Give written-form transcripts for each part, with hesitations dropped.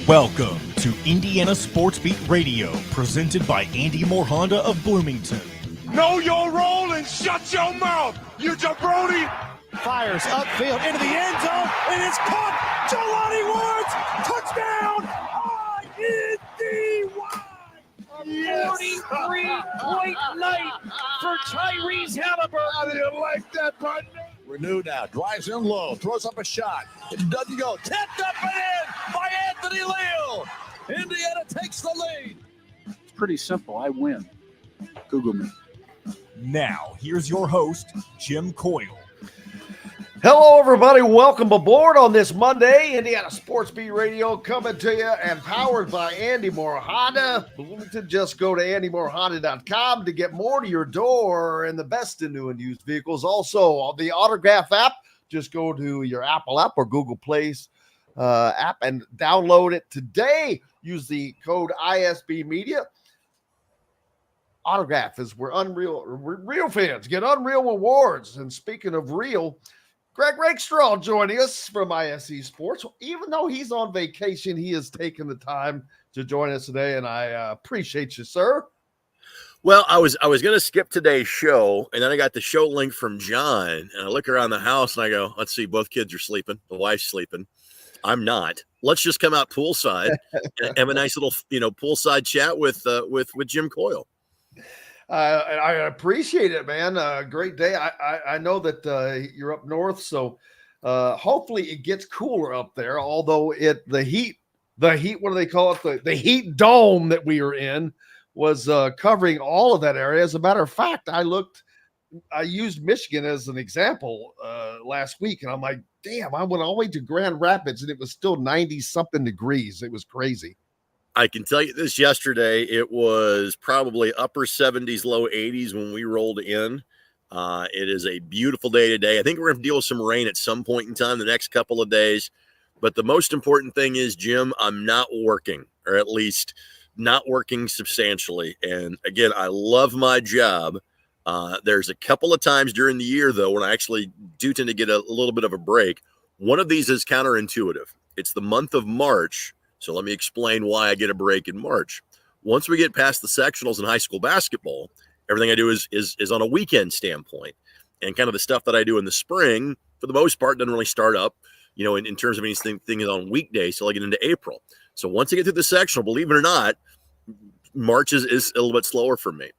Welcome to Indiana Sports Beat Radio, presented by Andy Moore Honda of Bloomington. Know your role and shut your mouth, you jabroni! Fires upfield into the end zone, and it's caught. Jelani Woods, touchdown! ISB! 43-point night for Tyrese Halliburton. How do you like that, partner? Renew now, drives in low, throws up a shot. It doesn't go. Tipped up and in by Anthony Leal. Indiana takes the lead. It's pretty simple. I win. Google me. Now, here's your host, Jim Coyle. Hello, everybody. Welcome aboard on this Monday. Indiana Sports Beat Radio coming to you and powered by Andy Moore Honda. Bloomington, just go to andymoorehonda.com to get more to your door and the best in new and used vehicles. Also, on the Autograph app, just go to your Apple app or Google Play's app and download it today. Use the code ISB Media. Autograph is where real fans get unreal rewards. And speaking of real, Greg Rakestraw joining us from ISC Sports. Even though he's on vacation, he has taken the time to join us today, and I appreciate you, sir. Well, I was going to skip today's show, and then I got the show link from John, and I look around the house, and I go, let's see, both kids are sleeping. The wife's sleeping. I'm not. Let's just come out poolside and have a nice little, poolside chat with Jim Coyle. I appreciate it, man. Great day. I know that you're up north, so hopefully it gets cooler up there. Although the heat, what do they call it? The heat dome that we were in was covering all of that area. As a matter of fact, I used Michigan as an example last week, and I'm like, damn, I went all the way to Grand Rapids, and it was still 90-something degrees. It was crazy. I can tell you this, yesterday, it was probably upper 70s, low 80s when we rolled in. It is a beautiful day today. I think we're going to deal with some rain at some point in time the next couple of days. But the most important thing is, Jim, I'm not working, or at least not working substantially. And again, I love my job. There's a couple of times during the year, though, when I actually do tend to get a little bit of a break. One of these is counterintuitive. It's the month of March. So let me explain why I get a break in March. Once we get past the sectionals in high school basketball, everything I do is on a weekend standpoint. And kind of the stuff that I do in the spring, for the most part, doesn't really start up, in terms of anything on weekdays till I get into April. So once I get through the sectional, believe it or not, March is a little bit slower for me.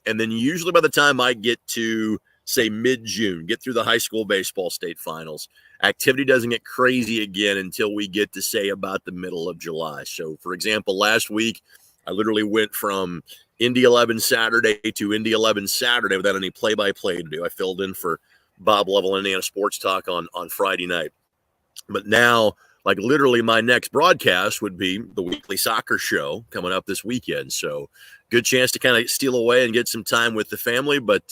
And then usually by the time I get to, say, mid-June, get through the high school baseball state finals, activity doesn't get crazy again until we get to, say, about the middle of July. So, for example, last week, I literally went from Indy 11 Saturday to Indy 11 Saturday without any play-by-play to do. I filled in for Bob Lovell, Indiana Sports Talk on Friday night. But now, like literally my next broadcast would be the weekly soccer show coming up this weekend. So good chance to kind of steal away and get some time with the family. But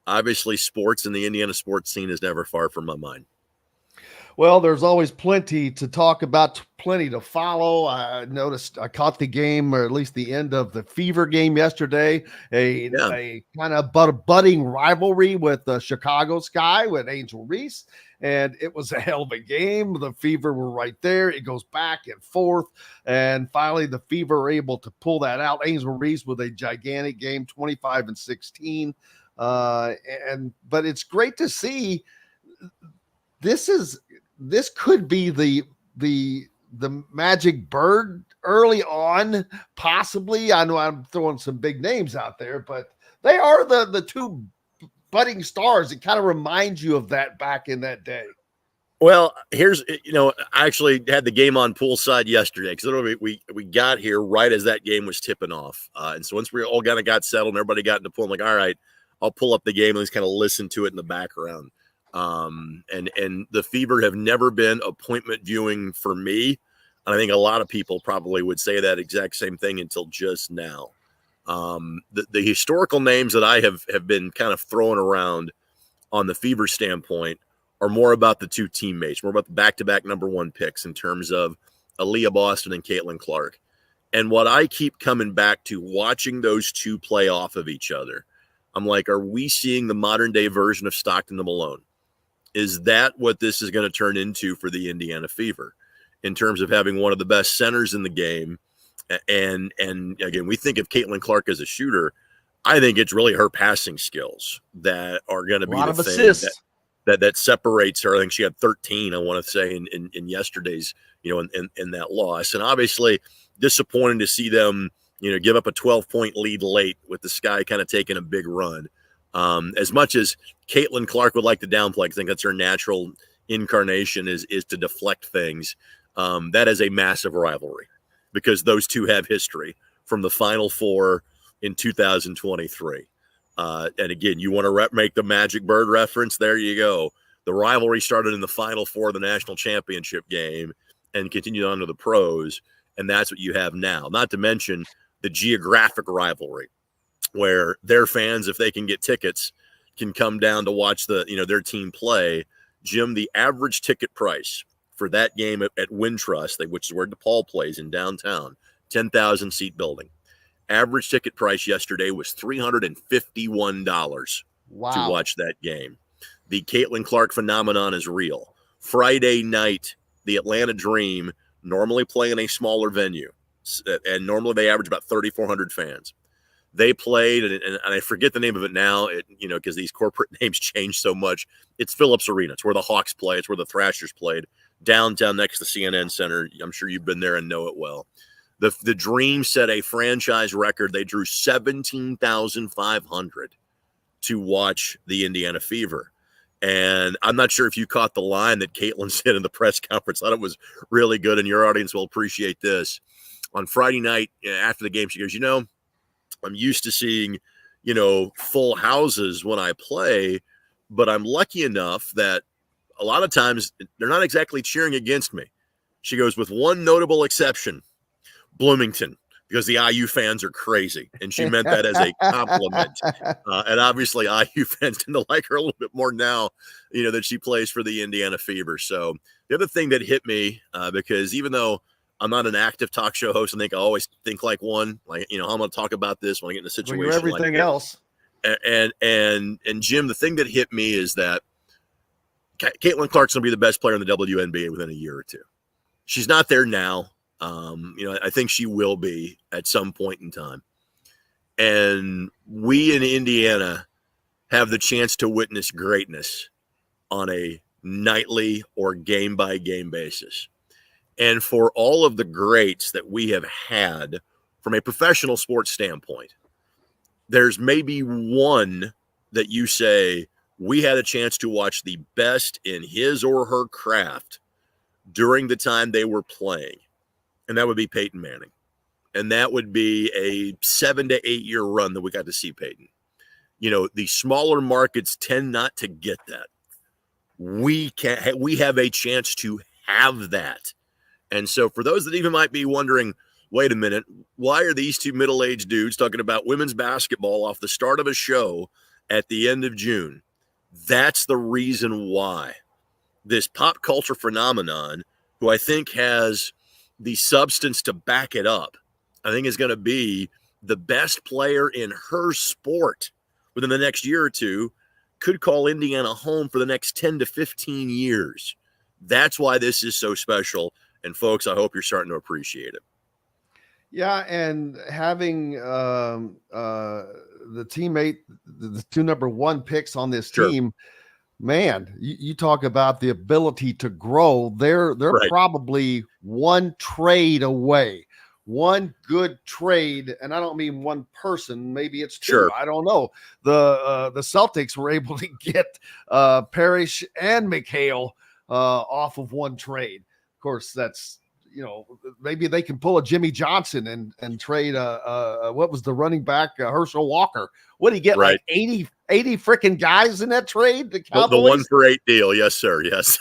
obviously sports and the Indiana sports scene is never far from my mind. Well, there's always plenty to talk about, plenty to follow. I caught the game, or at least the end of the Fever game yesterday, a kind of budding rivalry with the Chicago Sky with Angel Reese, and it was a hell of a game. The Fever were right there. It goes back and forth, and finally the Fever were able to pull that out. Angel Reese with a gigantic game, 25-16. But it's great to see. This could be the magic bird early on, possibly. I know I'm throwing some big names out there, but they are the two budding stars. It kind of reminds you of that back in that day. Well, here's, I actually had the game on poolside yesterday because literally we got here right as that game was tipping off. And so once we all kind of got settled and everybody got into pool, I'm like, all right, I'll pull up the game and just kind of listen to it in the background. And the Fever have never been appointment viewing for me. And I think a lot of people probably would say that exact same thing until just now. The historical names that I have been kind of throwing around on the Fever standpoint are more about the two teammates, more about the back-to-back number one picks in terms of Aaliyah Boston and Caitlin Clark. And what I keep coming back to watching those two play off of each other, I'm like, are we seeing the modern day version of Stockton to Malone? Is that what this is going to turn into for the Indiana Fever? in terms of having one of the best centers in the game. And again, we think of Caitlin Clark as a shooter. I think it's really her passing skills that are going to be the thing that separates her. I think she had 13, I want to say, in yesterday's, in that loss. And obviously disappointing to see them, give up a 12-point lead late with the Sky kind of taking a big run. As much as Caitlin Clark would like to downplay, I think that's her natural incarnation is to deflect things. That is a massive rivalry because those two have history from the Final Four in 2023. And again, you want to make the Magic Bird reference? There you go. The rivalry started in the Final Four of the national championship game and continued on to the pros. And that's what you have now. Not to mention the geographic rivalry where their fans, if they can get tickets, can come down to watch their team play. Jim, the average ticket price for that game at Wintrust, which is where DePaul plays in downtown, 10,000 seat building. Average ticket price yesterday was $351 to watch that game. The Caitlin Clark phenomenon is real. Friday night, the Atlanta Dream normally play in a smaller venue, and normally they average about 3,400 fans. They played, and I forget the name of it now, because these corporate names change so much. It's Phillips Arena. It's where the Hawks play. It's where the Thrashers played, downtown next to CNN Center. I'm sure you've been there and know it well. The Dream set a franchise record. They drew 17,500 to watch the Indiana Fever. And I'm not sure if you caught the line that Caitlin said in the press conference. I thought it was really good, and your audience will appreciate this. On Friday night, after the game, she goes, I'm used to seeing, full houses when I play, but I'm lucky enough that a lot of times they're not exactly cheering against me. She goes, with one notable exception, Bloomington, because the IU fans are crazy. And she meant that as a compliment. And obviously IU fans tend to like her a little bit more now, that she plays for the Indiana Fever. So the other thing that hit me, because even though I'm not an active talk show host, I always think like one, I'm going to talk about this when I get in a situation. Well, you're everything else. And Jim, the thing that hit me is that Caitlin Clark's going to be the best player in the WNBA within a year or two. She's not there now. I think she will be at some point in time. And we in Indiana have the chance to witness greatness on a nightly or game-by-game basis. And for all of the greats that we have had from a professional sports standpoint, there's maybe one that you say, we had a chance to watch the best in his or her craft during the time they were playing. And that would be Peyton Manning. And that would be a 7 to 8 year run that we got to see Peyton. The smaller markets tend not to get that. We have a chance to have that. And so for those that even might be wondering, wait a minute, why are these two middle-aged dudes talking about women's basketball off the start of a show at the end of June? That's the reason why. This pop culture phenomenon, who I think has the substance to back it up, I think is going to be the best player in her sport within the next year or two, could call Indiana home for the next 10 to 15 years. That's why this is so special. And folks, I hope you're starting to appreciate it. Yeah, and having the teammate, the two number one picks on this team, man, you talk about the ability to grow. They're right. Probably one trade away, one good trade, and I don't mean one person. Maybe it's two. Sure. I don't know. The Celtics were able to get Parrish and McHale off of one trade. Of course, that's, maybe they can pull a Jimmy Johnson and trade what was the running back, Herschel Walker. What did he get? Right. Like 80 freaking guys in that trade? The Cowboys? The 1 for 8 deal. Yes, sir. Yes.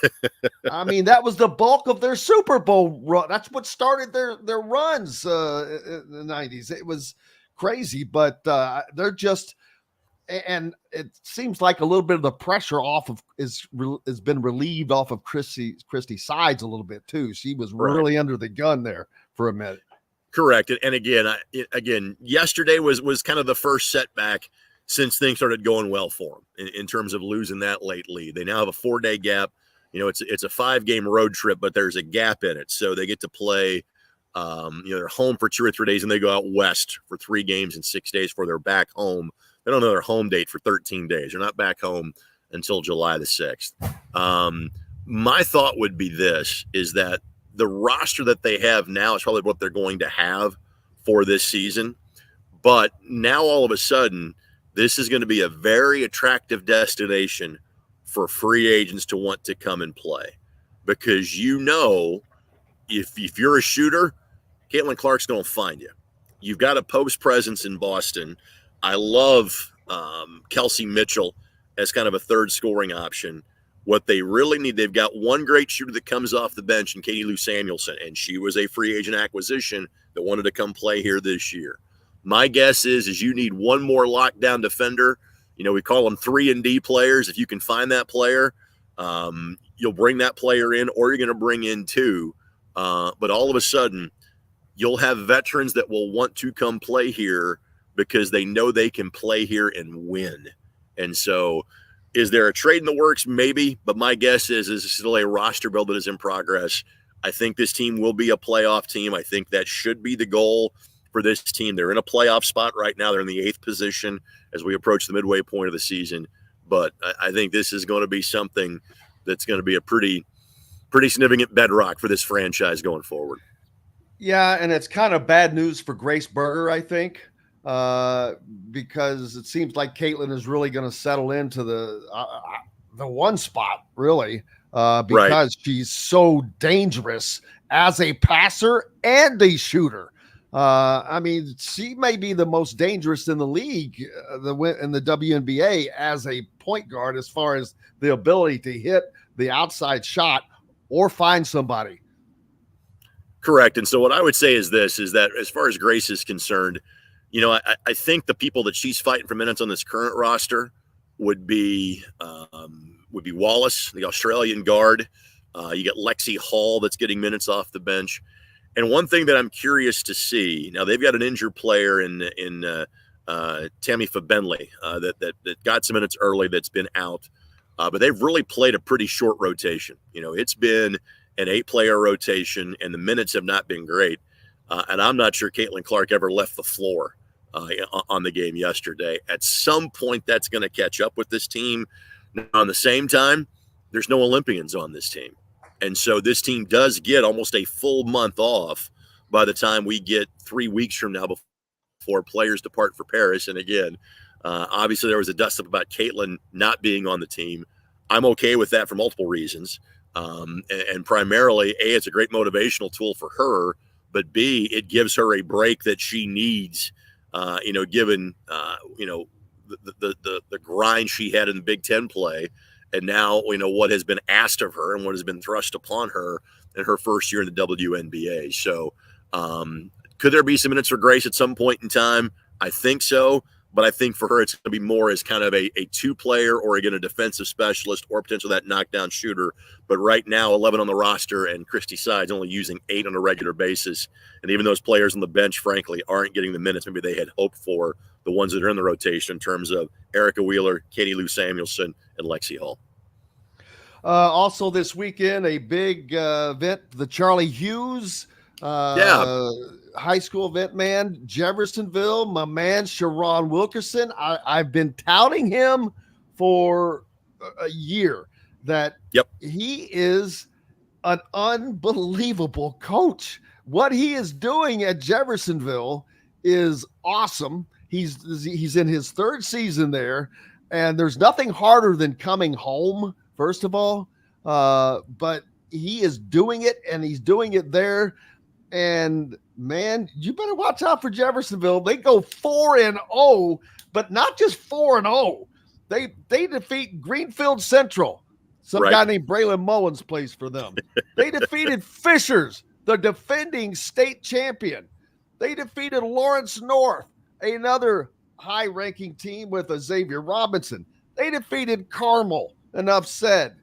I mean, that was the bulk of their Super Bowl run. That's what started their runs in the 90s. It was crazy, but they're just, and it seems like a little bit of the pressure off of has been relieved off of Christy's sides a little bit too. She was really under the gun there for a minute. Correct. And again, yesterday was kind of the first setback since things started going well for them in terms of losing that late lead. They now have a 4-day gap it's a 5-game road trip, but there's a gap in it. So they get to play, they're home for 2 or 3 days, and they go out west for 3 games in 6 days before they're back home. They don't know their home date for 13 days. They're not back home until July the 6th. My thought would be this, is that the roster that they have now is probably what they're going to have for this season. But now all of a sudden, this is going to be a very attractive destination for free agents to want to come and play. Because if you're a shooter, Caitlin Clark's going to find you. You've got a post presence in Boston. I love Kelsey Mitchell as kind of a third scoring option. What they really need, they've got one great shooter that comes off the bench in Katie Lou Samuelson, and she was a free agent acquisition that wanted to come play here this year. My guess is you need one more lockdown defender. We call them 3-and-D players. If you can find that player, you'll bring that player in, or you're going to bring in 2. But all of a sudden, you'll have veterans that will want to come play here because they know they can play here and win. And so, is there a trade in the works? Maybe, but my guess is still a roster build that is in progress. I think this team will be a playoff team. I think that should be the goal for this team. They're in a playoff spot right now. They're in the 8th position as we approach the midway point of the season. But I think this is going to be something that's going to be a pretty significant bedrock for this franchise going forward. Yeah, and it's kind of bad news for Grace Berger, I think. Because it seems like Caitlin is really going to settle into the one spot, really, because she's so dangerous as a passer and a shooter. She may be the most dangerous in the league, in the WNBA, as a point guard, as far as the ability to hit the outside shot or find somebody. Correct. And so what I would say is that as far as Grace is concerned, I think the people that she's fighting for minutes on this current roster would be Wallace, the Australian guard. You get Lexi Hall that's getting minutes off the bench. And one thing that I'm curious to see, now they've got an injured player in Tammy Fabenley that got some minutes early that's been out. But they've really played a pretty short rotation. It's been an 8-player rotation, and the minutes have not been great. And I'm not sure Caitlin Clark ever left the floor on the game yesterday. At some point, that's going to catch up with this team. Now, on the same time, there's no Olympians on this team. And so this team does get almost a full month off by the time we get 3 weeks from now before players depart for Paris. And again, obviously there was a dust up about Caitlin not being on the team. I'm okay with that for multiple reasons. And primarily, A, it's a great motivational tool for her, but B, it gives her a break that she needs, given, the grind she had in the Big Ten play. And now, what has been asked of her and what has been thrust upon her in her first year in the WNBA. So could there be some minutes for Grace at some point in time? I think so. But I think for her, it's going to be more as kind of a 2-player or, again, a defensive specialist or potentially that knockdown shooter. But right now, 11 on the roster, and Christy Sides only using 8 on a regular basis. And even those players on the bench, frankly, aren't getting the minutes maybe they had hoped for, the ones that are in the rotation in terms of Erica Wheeler, Katie Lou Samuelson, and Lexi Hall. Also this weekend, a big event, the Charlie Hughes high school event, man. Jeffersonville, my man Sharon Wilkerson. I've been touting him for a year that he is an unbelievable coach. What he is doing at Jeffersonville is awesome. He's in his 3rd season there, and there's nothing harder than coming home, first of all. But he is doing it, and he's doing it there. And man, you better watch out for Jeffersonville. They go 4-0, but not just 4-0. They defeat Greenfield Central. Some guy named Braylon Mullins plays for them. They defeated Fishers, the defending state champion. They defeated Lawrence North, another high-ranking team with a Xavier Robinson. They defeated Carmel. Enough said.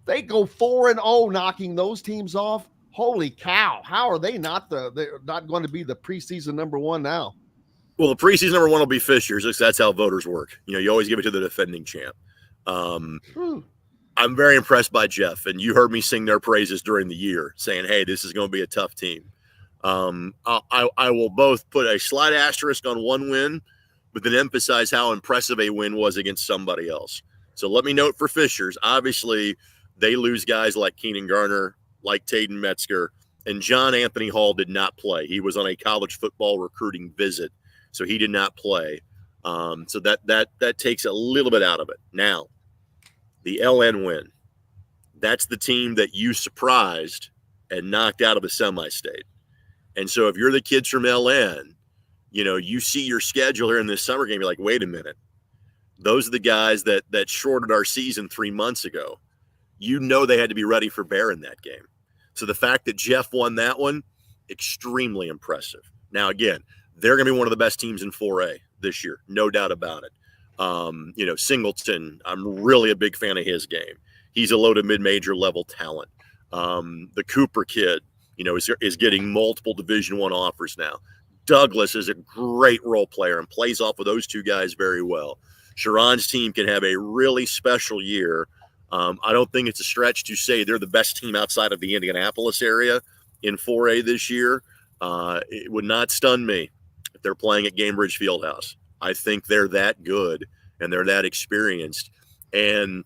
They go 4-0, knocking those teams off. Holy cow. How are they they're not going to be the preseason number 1 now? Well, the preseason number 1 will be Fishers. That's how voters work. You always give it to the defending champ. I'm very impressed by Jeff, and you heard me sing their praises during the year, saying, "Hey, this is going to be a tough team." I will both put a slight asterisk on one win, but then emphasize how impressive a win was against somebody else. So let me note for Fishers, obviously they lose guys like Keenan Garner, like Taden Metzger, and John Anthony Hall did not play. He was on a college football recruiting visit, so he did not play. So that takes a little bit out of it. Now, the LN win, that's the team that you surprised and knocked out of the semi-state. And so if you're the kids from LN, you see your schedule here in this summer game, you're like, wait a minute. Those are the guys that shorted our season 3 months ago. They had to be ready for Bear in that game. So the fact that Jeff won that one, extremely impressive. Now, again, they're going to be one of the best teams in 4A this year, no doubt about it. Singleton, I'm really a big fan of his game. He's a low to mid-major level talent. The Cooper kid, is getting multiple Division I offers now. Douglas is a great role player and plays off of those two guys very well. Sharon's team can have a really special year. I don't think it's a stretch to say they're the best team outside of the Indianapolis area in 4A this year. It would not stun me if they're playing at Gamebridge Fieldhouse. I think they're that good and they're that experienced. And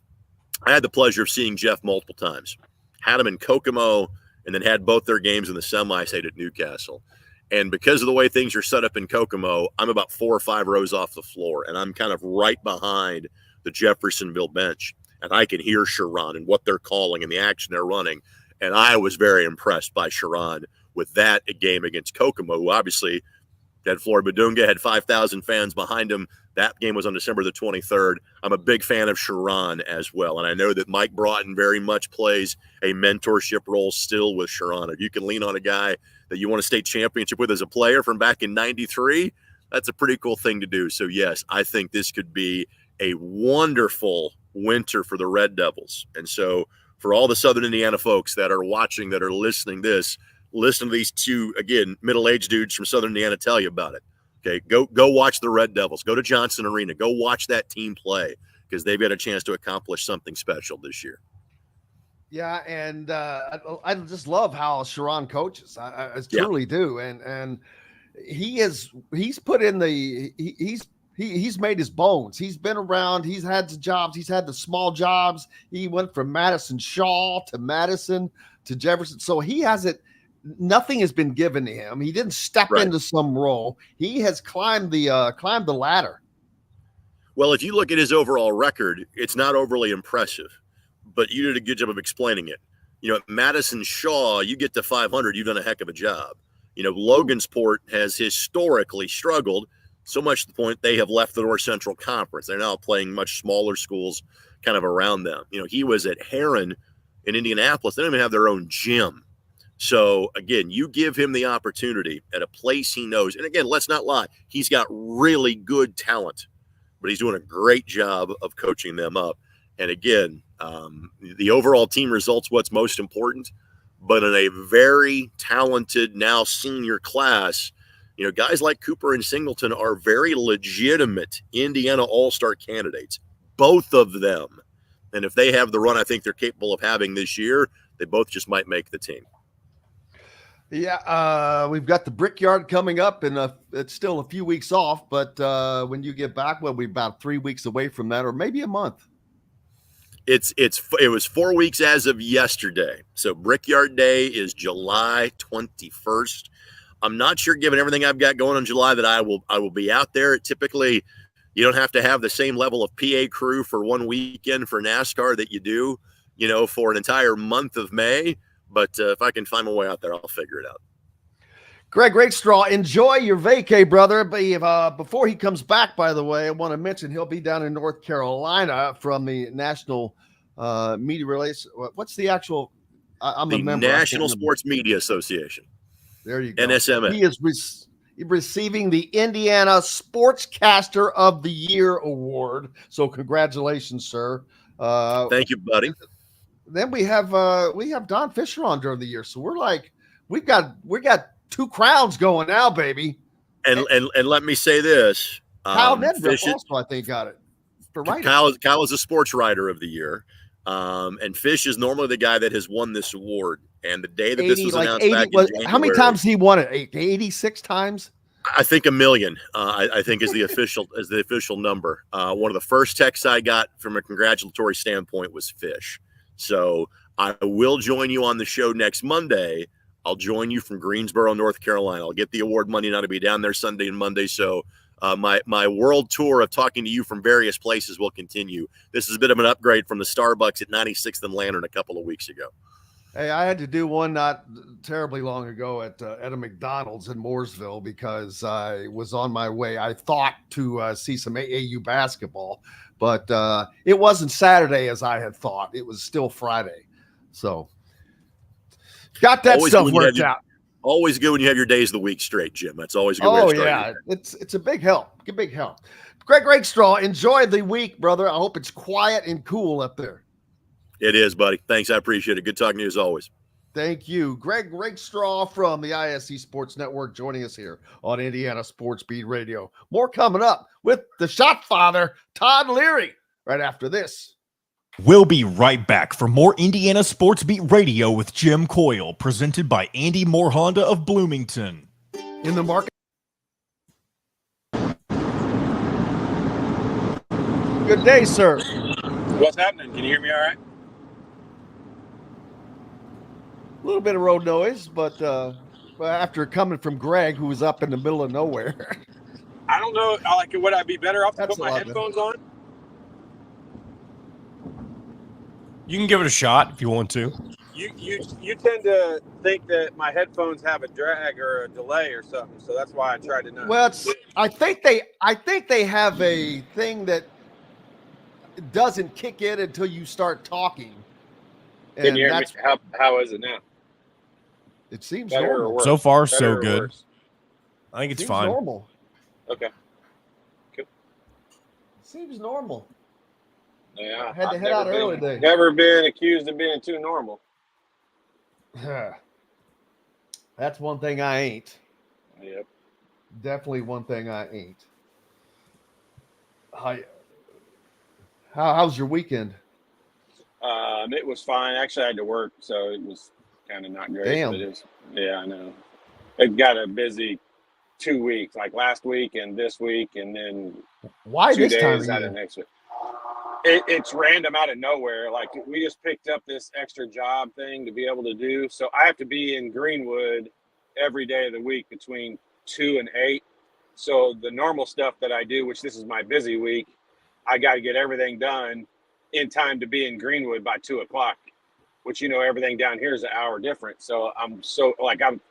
I had the pleasure of seeing Jeff multiple times. Had him in Kokomo and then had both their games in the semi-state at Newcastle. And because of the way things are set up in Kokomo, I'm about 4 or 5 rows off the floor, and I'm kind of right behind the Jeffersonville bench. And I can hear Sharon and what they're calling and the action they're running. And I was very impressed by Sharon with that game against Kokomo, who obviously had Florida Badunga, had 5,000 fans behind him. That game was on December the 23rd. I'm a big fan of Sharon as well. And I know that Mike Broughton very much plays a mentorship role still with Sharon. If you can lean on a guy that you want a state championship with as a player from back in 93, that's a pretty cool thing to do. So, yes, I think this could be a wonderful winter for the Red Devils. And so for all the Southern Indiana folks that are watching, that are listening listen to these two, again, middle-aged dudes from Southern Indiana tell you about it. Okay, go watch the Red Devils. Go to Johnson Arena. Go watch that team play because they've got a chance to accomplish something special this year. Yeah, and I just love how Sharon coaches. I truly do, and he's put in he's made his bones. He's been around. He's had the jobs. He's had the small jobs. He went from Madison Shaw to Madison to Jefferson. So he hasn't. Nothing has been given to him. He didn't step into some role. He has climbed the ladder. Well, if you look at his overall record, it's not overly impressive, but you did a good job of explaining it. At Madison Shaw, you get to 500, you've done a heck of a job. Logansport has historically struggled, so much to the point they have left the North Central Conference. They're now playing much smaller schools kind of around them. He was at Heron in Indianapolis. They don't even have their own gym. So, again, you give him the opportunity at a place he knows. And, again, let's not lie. He's got really good talent, but he's doing a great job of coaching them up. And, again, the overall team result's what's most important. But in a very talented now senior class, guys like Cooper and Singleton are very legitimate Indiana all-star candidates, both of them. And if they have the run I think they're capable of having this year, they both just might make the team. Yeah, we've got the Brickyard coming up, and it's still a few weeks off. But when you get back, we'll be about 3 weeks away from that, or maybe a month. It was 4 weeks as of yesterday. So Brickyard Day is July 21st. I'm not sure, given everything I've got going on July, that I will be out there. Typically, you don't have to have the same level of PA crew for one weekend for NASCAR that you do, for an entire month of May. But if I can find my way out there, I'll figure it out. Greg Rakestraw, enjoy your vacay, brother. But before he comes back, by the way, I want to mention he'll be down in North Carolina from the National Media Relations. What's the actual? I'm a member. National Sports Media Association. There you go. NSMA. He is receiving the Indiana Sportscaster of the Year award. So congratulations, sir. Thank you, buddy. Then we have Don Fisher on during the year. So we got 2 crowns going now, baby. And let me say this. Kyle Nedville also, I think, got it. For writing. Kyle is a sports writer of the year. And Fish is normally the guy that has won this award. And the day that 80, this was like announced 80, back in January, how many times he won it? 86 times? I think 1 million. I think is the official number. One of the first texts I got from a congratulatory standpoint was Fish. So I will join you on the show next Monday. I'll join you from Greensboro, North Carolina. I'll get the award money now to be down there Sunday and Monday. So my world tour of talking to you from various places will continue. This is a bit of an upgrade from the Starbucks at 96th and Lantern a couple of weeks ago. Hey, I had to do one not terribly long ago at a McDonald's in Mooresville because I was on my way, I thought, to see some AAU basketball, but it wasn't Saturday as I had thought. It was still Friday. So got that Always stuff worked out. Always good when you have your days of the week straight, Jim. That's always a good way to start. Yeah, it's a big help. A big help. Greg Rakestraw, enjoy the week, brother. I hope it's quiet and cool up there. It is, buddy. Thanks. I appreciate it. Good talking to you as always. Thank you. Greg Rakestraw from the ISB Sports Network joining us here on Indiana Sports Beat Radio. More coming up with the shot father, Todd Leary, right after this. We'll be right back for more Indiana Sports Beat Radio with Jim Coyle, presented by Andy Moore Honda of Bloomington. In the market. Good day, sir. What's happening? Can you hear me all right? A little bit of road noise, but after coming from Greg, who was up in the middle of nowhere. I don't know. Would I be better off to put my headphones on? You can give it a shot if you want to. You tend to think that my headphones have a drag or a delay or something, so that's why I tried to know. Well, I think they have a thing that doesn't kick in until you start talking. Can you hear me? How is it now? It seems better normal. or worse? So far, Better so or good. worse? I think it's Seems fine. normal. Okay. Cool. Seems normal. Yeah. I had to head out early today. Never been accused of being too normal. That's one thing I ain't. Yep. Definitely one thing I ain't. How's your weekend? It was fine. Actually, I had to work, so it was kind of not great. Damn. But yeah, I know. It got a busy 2 weeks, like last week and this week, and then Why 2 this time days of out year? of next week. It's random out of nowhere. Like, we just picked up this extra job thing to be able to do. So I have to be in Greenwood every day of the week between 2 and 8. So the normal stuff that I do, which this is my busy week, I got to get everything done in time to be in Greenwood by 2 o'clock, which, everything down here is an hour different. So I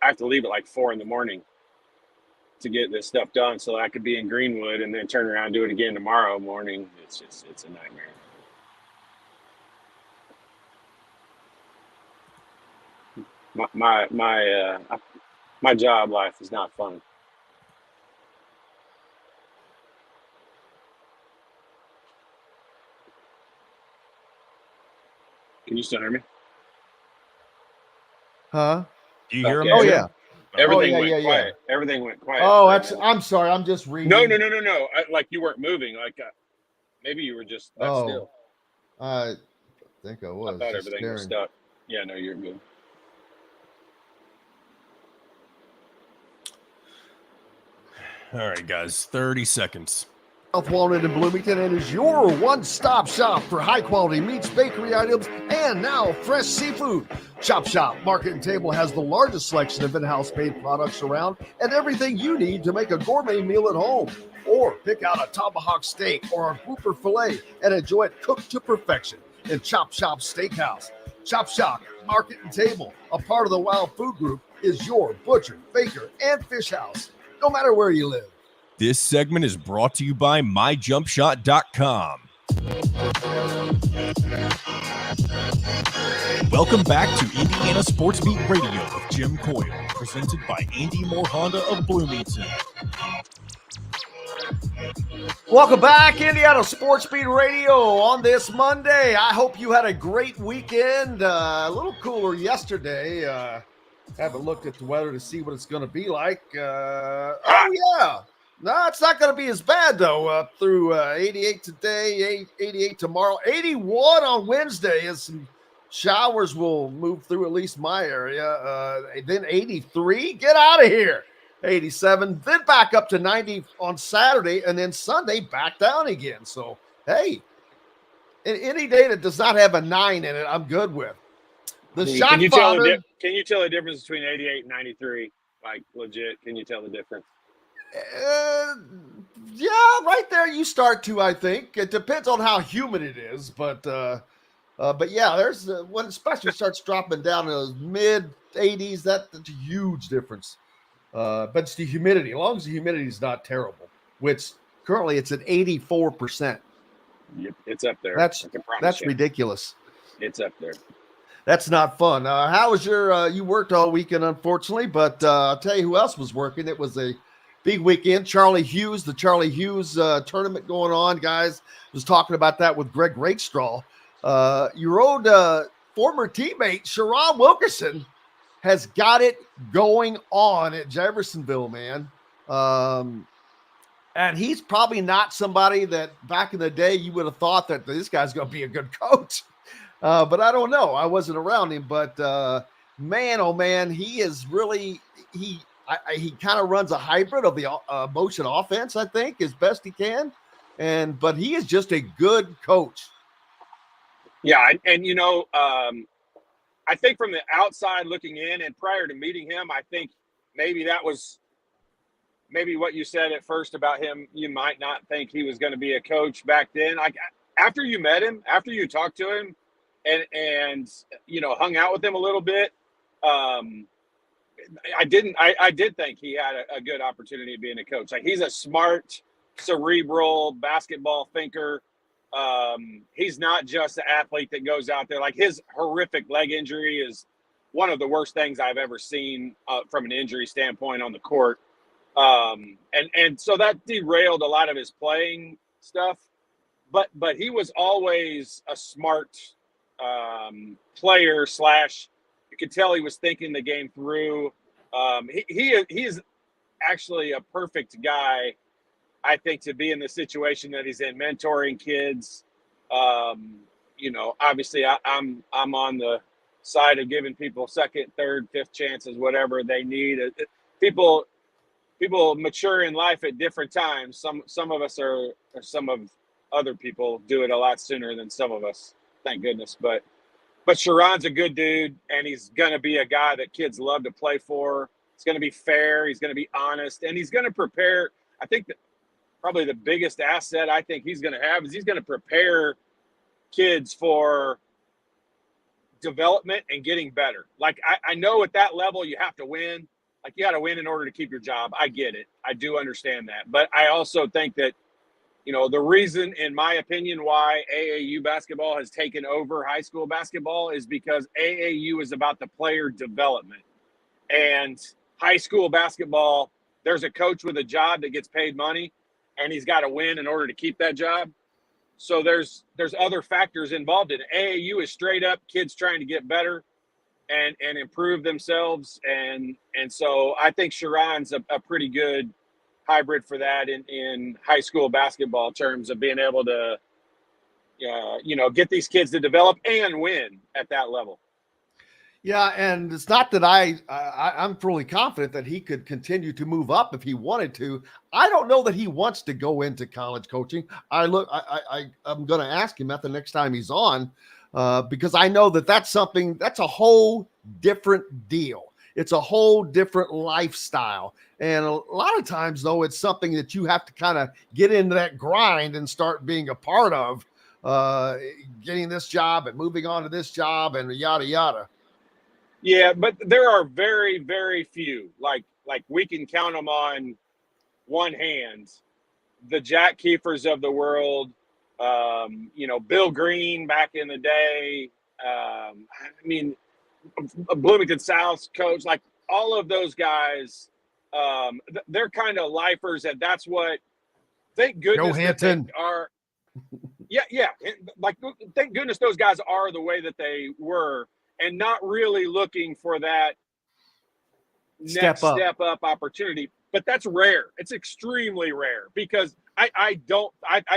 have to leave at like 4 in the morning to get this stuff done so that I could be in Greenwood and then turn around and do it again tomorrow morning. It's a nightmare. My job life is not fun. Can you still hear me? Huh? Do you hear him? Okay. Oh yeah. Everything yeah, went yeah, quiet. yeah. Everything went quiet. Oh, I'm sorry. I'm just reading. No. Like you weren't moving. Like maybe you were just still. I think I was. I thought just everything was staring. stuck. Yeah, no, you're good. All right, guys. 30 seconds. South Walnut in Bloomington and is your one-stop shop for high-quality meats, bakery items, and now fresh seafood. Chop Shop Market and Table has the largest selection of in-house made products around and everything you need to make a gourmet meal at home. Or pick out a tomahawk steak or a grouper filet and enjoy it cooked to perfection in Chop Shop Steakhouse. Chop Shop Market and Table, a part of the Wild Food Group, is your butcher, baker, and fish house, no matter where you live. This segment is brought to you by MyJumpShot.com. Welcome back to Indiana Sports Beat Radio with Jim Coyle, presented by Andy Moore Honda of Bloomington. Welcome back, Indiana Sports Beat Radio on this Monday. I hope you had a great weekend. A little cooler yesterday. Haven't looked at the weather to see what it's going to be like. Oh, yeah. No, it's not going to be as bad, though. Through 88 today, 88 tomorrow, 81 on Wednesday. As some showers will move through at least my area. Then 83. Get out of here. 87. Then back up to 90 on Saturday. And then Sunday back down again. So, hey, any day that does not have a 9 in it, I'm good with. Can you tell the difference between 88 and 93? Like, legit, can you tell the difference? Yeah, right there you start to, I think. It depends on how humid it is, but yeah, there's when especially starts dropping down to those mid 80s, that's a huge difference. But it's the humidity. As long as the humidity is not terrible, which currently it's at 84%. Yep, it's up there. That's ridiculous. It's up there. That's not fun. How was your you worked all weekend, unfortunately, but I'll tell you who else was working. It was a big weekend. Charlie Hughes, the Charlie Hughes tournament going on, guys. Was talking about that with Greg Rakestraw. Your old former teammate, Sharon Wilkerson, has got it going on at Jeffersonville, man. And he's probably not somebody that back in the day you would have thought that this guy's going to be a good coach. But I don't know. I wasn't around him. But, man, oh, man, he is really – he kind of runs a hybrid of the motion offense, I think, as best he can. But he is just a good coach. Yeah, and you know, I think from the outside looking in and prior to meeting him, I think maybe that was maybe what you said at first about him. You might not think he was going to be a coach back then. Like after you met him, after you talked to him and you know, hung out with him a little bit, I did think he had a good opportunity of being a coach. Like he's a smart, cerebral basketball thinker. He's not just an athlete that goes out there. Like his horrific leg injury is one of the worst things I've ever seen from an injury standpoint on the court. And so that derailed a lot of his playing stuff, but he was always a smart player / you could tell he was thinking the game through. He is actually a perfect guy, I think, to be in the situation that he's in, mentoring kids. You know, obviously I'm on the side of giving people second, third, fifth chances, whatever they need. People mature in life at different times. Some of us or some of other people do it a lot sooner than some of us, thank goodness. But Sharon's a good dude, and he's going to be a guy that kids love to play for. He's going to be fair. He's going to be honest, and he's going to prepare. I think that probably the biggest asset I think he's going to have is he's going to prepare kids for development and getting better. Like I know at that level you have to win. Like you got to win in order to keep your job. I get it. I do understand that. But I also think that, you know, the reason, in my opinion, why AAU basketball has taken over high school basketball is because AAU is about the player development. And high school basketball, there's a coach with a job that gets paid money, and he's got to win in order to keep that job. So there's other factors involved in it. AAU is straight up kids trying to get better and improve themselves. And so I think Sharon's a pretty good hybrid for that in high school basketball terms of being able to, you know, get these kids to develop and win at that level. Yeah, and it's not that I'm fully confident that he could continue to move up if he wanted to. I don't know that he wants to go into college coaching. I'm going to ask him at the next time he's on because I know that's a whole different deal. It's a whole different lifestyle. And a lot of times, though, it's something that you have to kind of get into that grind and start being a part of, getting this job and moving on to this job and yada, yada. Yeah, but there are very, very few. Like we can count them on one hand. The Jack Keefers of the world, you know, Bill Green back in the day. I mean, Bloomington South's coach, like all of those guys, they're kind of lifers, and that's what. Thank goodness that they are. Yeah. Like, thank goodness those guys are the way that they were. And not really looking for that next step up opportunity. but that's rare. It's extremely rare because I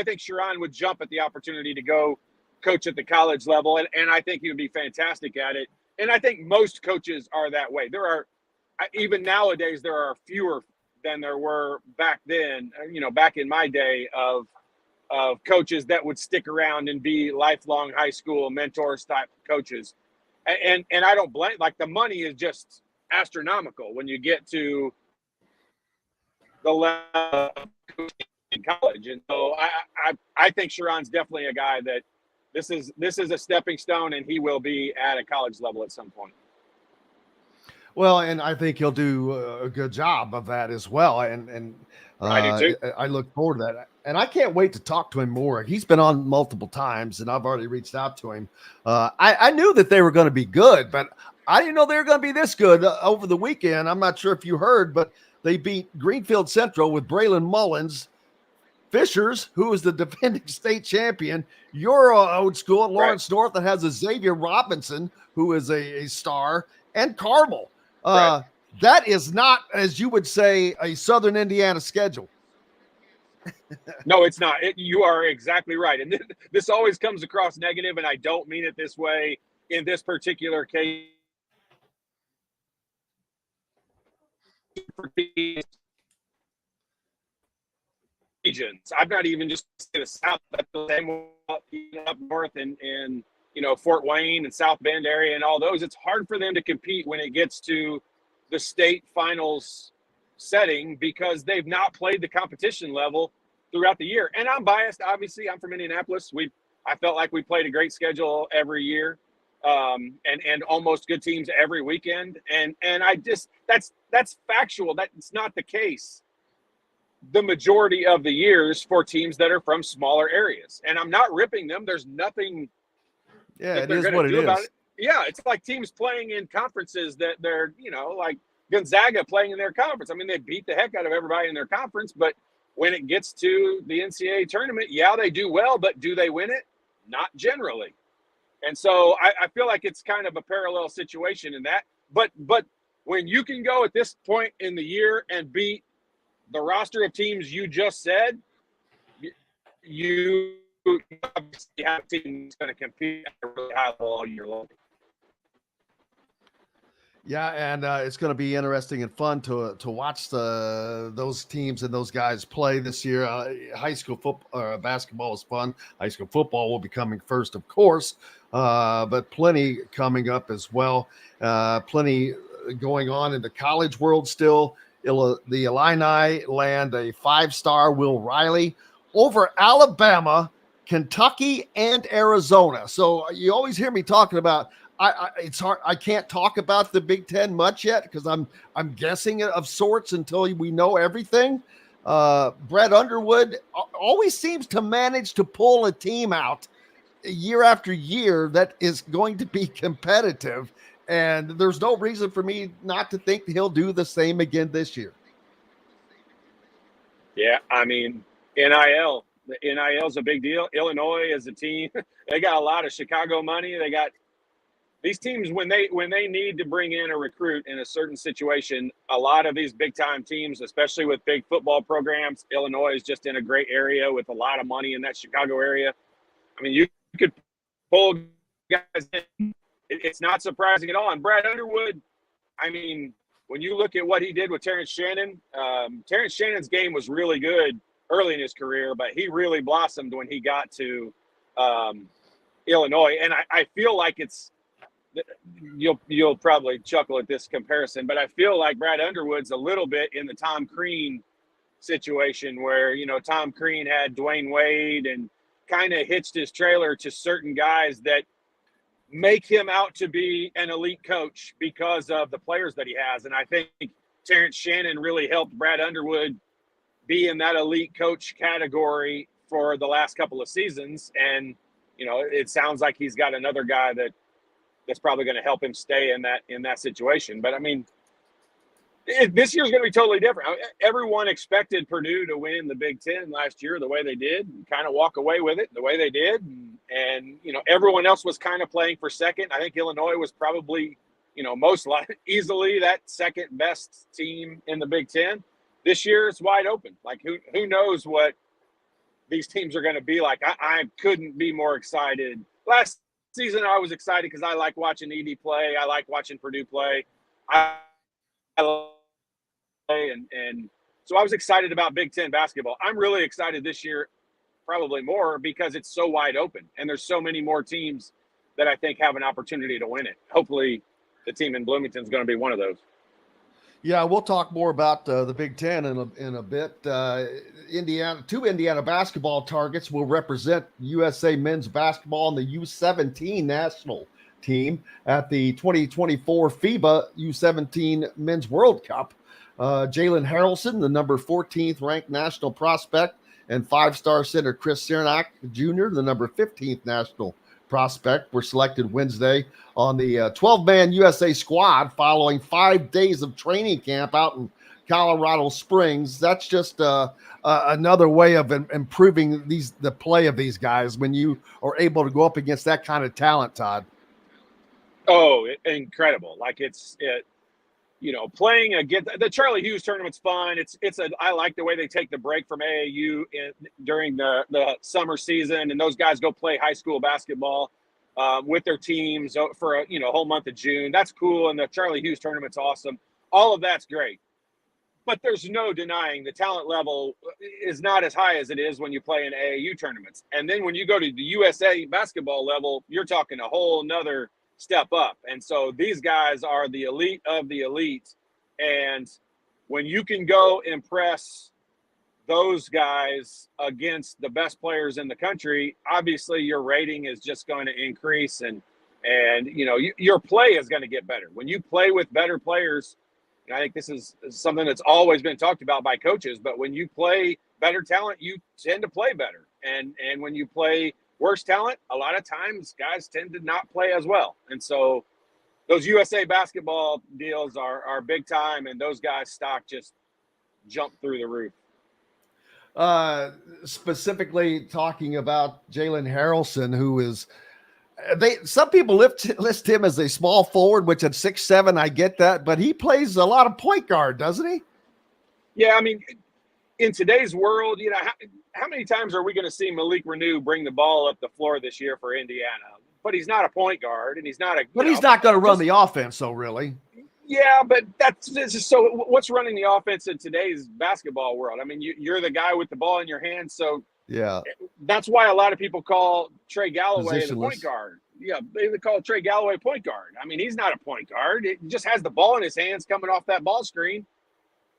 think Sharon would jump at the opportunity to go coach at the college level, and I think he would be fantastic at it. And I think most coaches are that way. There are, even nowadays, there are fewer than there were back then, back in my day of coaches that would stick around and be lifelong high school mentors type coaches. And I don't blame, like, the money is just astronomical when you get to the level of coaching in college. And so I think Sharon's definitely a guy that this is a stepping stone, and he will be at a college level at some point. Well, and I think he'll do a good job of that as well. And I do too. I look forward to that. And I can't wait to talk to him more. He's been on multiple times, and I've already reached out to him. I knew that they were going to be good, but I didn't know they were going to be this good over the weekend. I'm not sure if you heard, but they beat Greenfield Central with Braylon Mullins. Fishers, who is the defending state champion, your old school at Lawrence North that has a Xavier Robinson, who is a star, and Carmel. That is not, as you would say, a Southern Indiana schedule. No, it's not. You are exactly right. And this always comes across negative, and I don't mean it this way in this particular case. Regions. I'm not even just in the South, but the same up north and Fort Wayne and South Bend area and all those. It's hard for them to compete when it gets to the state finals setting because they've not played the competition level throughout the year. And I'm biased, obviously. I'm from Indianapolis. I felt like we played a great schedule every year, and almost good teams every weekend. And I just that's factual. That's not the case the majority of the years for teams that are from smaller areas. And I'm not ripping them. There's nothing it is what it is. About it. Yeah, it's like teams playing in conferences that they're, like Gonzaga playing in their conference. I mean, they beat the heck out of everybody in their conference, but when it gets to the NCAA tournament, yeah, they do well, but do they win it? Not generally. And so I feel like it's kind of a parallel situation in that. But when you can go at this point in the year and beat the roster of teams you just said, you obviously have a team that's going to compete at a really high level all year long. Yeah, and it's going to be interesting and fun to watch those teams and those guys play this year. High school football, basketball is fun. High school football will be coming first, of course, but plenty coming up as well. Plenty going on in the college world still. The Illini land a 5-star Will Riley over Alabama, Kentucky, and Arizona. So you always hear me talking about. It's hard. I can't talk about the Big Ten much yet because I'm guessing of sorts until we know everything. Brett Underwood always seems to manage to pull a team out year after year that is going to be competitive. And there's no reason for me not to think he'll do the same again this year. Yeah, I mean, NIL. The NIL is a big deal. Illinois as a team, they got a lot of Chicago money. They got these teams when they need to bring in a recruit in a certain situation. A lot of these big time teams, especially with big football programs, Illinois is just in a great area with a lot of money in that Chicago area. I mean, you could pull guys in. It's not surprising at all. And Brad Underwood, I mean, when you look at what he did with Terrence Shannon, Terrence Shannon's game was really good early in his career, but he really blossomed when he got to Illinois. And I feel like you'll probably chuckle at this comparison, but I feel like Brad Underwood's a little bit in the Tom Crean situation where, Tom Crean had Dwayne Wade and kind of hitched his trailer to certain guys that make him out to be an elite coach because of the players that he has. And I think Terrence Shannon really helped Brad Underwood be in that elite coach category for the last couple of seasons. And, it sounds like he's got another guy that's probably going to help him stay in that situation. But I mean, this year's going to be totally different. Everyone expected Purdue to win the Big Ten last year the way they did, and kind of walk away with it the way they did. And everyone else was kind of playing for second. I think Illinois was probably, most easily that second best team in the Big Ten. this year it's wide open. Like who knows what these teams are going to be like. I couldn't be more excited. Last season I was excited because I like watching ED play. I like watching Purdue play. I and so I was excited about Big Ten basketball. I'm really excited this year, probably more because it's so wide open and there's so many more teams that I think have an opportunity to win it. Hopefully the team in Bloomington is going to be one of those. Yeah, we'll talk more about the Big Ten in a bit. Two Indiana basketball targets will represent USA men's basketball and the U17 national team at the 2024 FIBA U17 Men's World Cup. Jalen Harrelson, the number 14th ranked national prospect, and five-star center Chris Cernak Jr., the number 15th national prospect, were selected Wednesday on the 12-man USA squad following 5 days of training camp out in Colorado Springs. That's just another way of improving the play of these guys when you are able to go up against that kind of talent, Todd. Oh, incredible. Like playing against the Charlie Hughes tournament's fun. I like the way they take the break from AAU during the summer season, and those guys go play high school basketball with their teams for a whole month of June. That's cool, and the Charlie Hughes tournament's awesome. All of that's great. But there's no denying the talent level is not as high as it is when you play in AAU tournaments. And then when you go to the USA basketball level, you're talking a whole nother step up. And so these guys are the elite of the elite. And when you can go impress those guys against the best players in the country, obviously your rating is just going to increase and your play is going to get better. When you play with better players, and I think this is something that's always been talked about by coaches, but when you play better talent, you tend to play better. And when you play worse talent, a lot of times guys tend to not play as well. And so those USA basketball deals are big time, and those guys' stock just jumped through the roof. Specifically talking about Jalen Harrelson, who is some people list him as a small forward, which at 6'7", I get that, but he plays a lot of point guard, doesn't he? Yeah, I mean, in today's world, how many times are we going to see Malik Renew bring the ball up the floor this year for Indiana? But he's not a point guard, and he's not he's not going to run the offense, so really. Yeah, but that's just so. What's running the offense in today's basketball world? I mean, you're the guy with the ball in your hand, so yeah, that's why a lot of people call Trey Galloway the point guard. Yeah, they call Trey Galloway point guard. I mean, he's not a point guard. It just has the ball in his hands coming off that ball screen.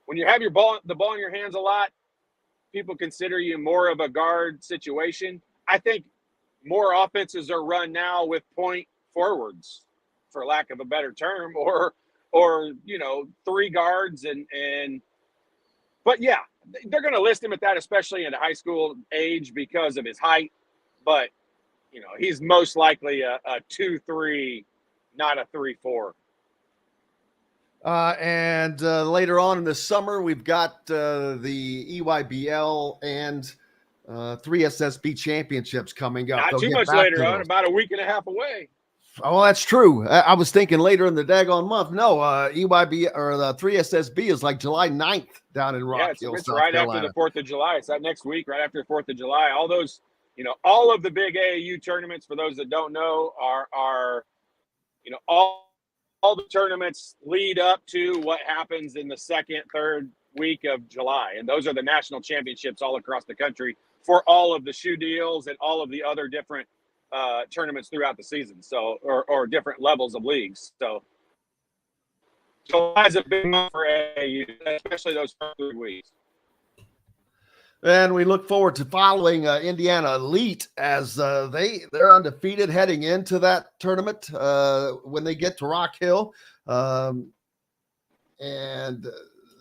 When you have the ball in your hands a lot, people consider you more of a guard situation. I think more offenses are run now with point forwards, for lack of a better term, or three guards but yeah, they're going to list him at that, especially in the high school age because of his height. But he's most likely a 2-3, not a 3-4. And later on in the summer, we've got the EYBL and 3SSB championships coming up. Not too much later on, about a week and a half away. Oh, that's true. I was thinking later in the daggone month. No, EYB or the 3SSB is like July 9th down in Rock Hill, it's South right Carolina. After the 4th of July. It's that next week, right after the 4th of July. All those, all of the big AAU tournaments, for those that don't know, are all the tournaments lead up to what happens in the second, third week of July. And those are the national championships all across the country for all of the shoe deals and all of the other different tournaments throughout the season, so or different levels of leagues. So July's a big month for AAU, especially those first 3 weeks. And we look forward to following Indiana Elite as they're undefeated heading into that tournament when they get to Rock Hill. And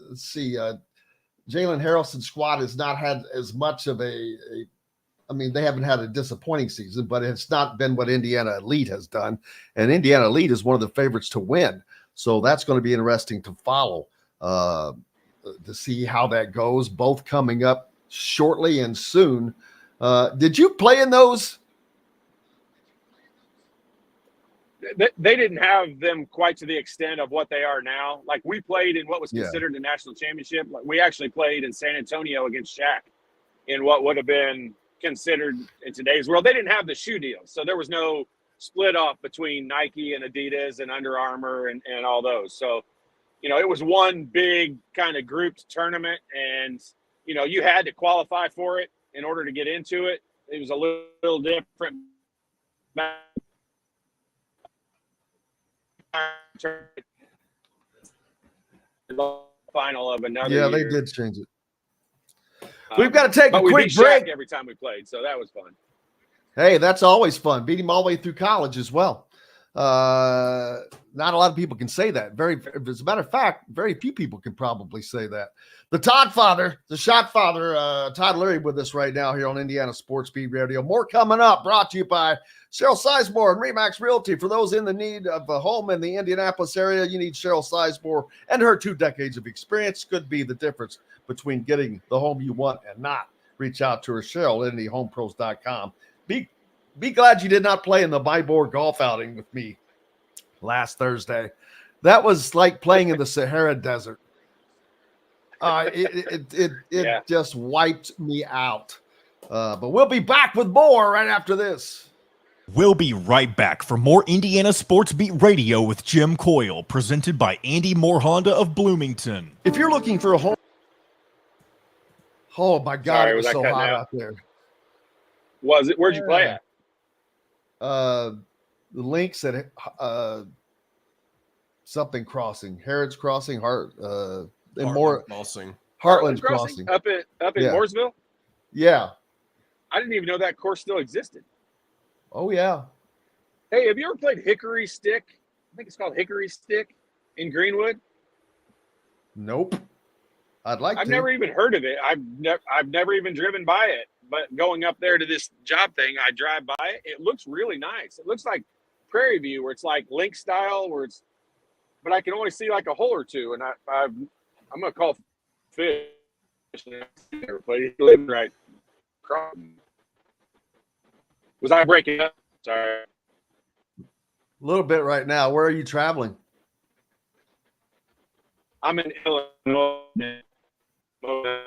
let's see, Jalen Harrelson's squad has not had as much of they haven't had a disappointing season, but it's not been what Indiana Elite has done. And Indiana Elite is one of the favorites to win. So that's going to be interesting to follow to see how that goes, both coming up shortly and soon. Did you play in those? they didn't have them quite to the extent of what they are now. Like, we played in what was considered the national championship. Like, we actually played in San Antonio against Shaq in what would have been considered in today's world. They didn't have the shoe deal, so there was no split off between Nike and Adidas and Under Armour and all those. So, it was one big kind of grouped tournament, and you had to qualify for it in order to get into it. It was a little different. Final of another year. They did change it. We've got to take a quick break every time we played, so that was fun. Hey, that's always fun. Beat him all the way through college as well. Not a lot of people can say that. As a matter of fact, very few people can probably say that. The Todd father, the shot father, Todd Leary, with us right now here on Indiana Sports Beat Radio. More coming up, brought to you by Cheryl Sizemore and Remax Realty. For those in the need of a home in the Indianapolis area, you need Cheryl Sizemore, and her 2 decades of experience could be the difference between getting the home you want and not. Reach out to her, Cheryl, at IndyHomePros.com. Be glad you did not play in the Bybor golf outing with me last Thursday. That was like playing in the Sahara Desert. It just wiped me out. But we'll be back with more right after this. We'll be right back for more Indiana Sports Beat Radio with Jim Coyle, presented by Andy Moore Honda of Bloomington. If you're looking for a home, oh my God, it was so hot out there. Was it? Where'd you play at? The links at something crossing, Harrods Crossing, Heartland Crossing. Up in Mooresville. Yeah, I didn't even know that course still existed. Oh yeah. Hey, have you ever played Hickory Stick? I think it's called Hickory Stick in Greenwood. Nope. I've never even heard of it. I've never even driven by it. But going up there to this job thing, I drive by it. It looks really nice. It looks like Prairie View, where it's like link style, but I can only see like a hole or two. And I'm gonna call Fish. He lives right across. Was I breaking up? Sorry. A little bit right now. Where are you traveling? I'm in Illinois.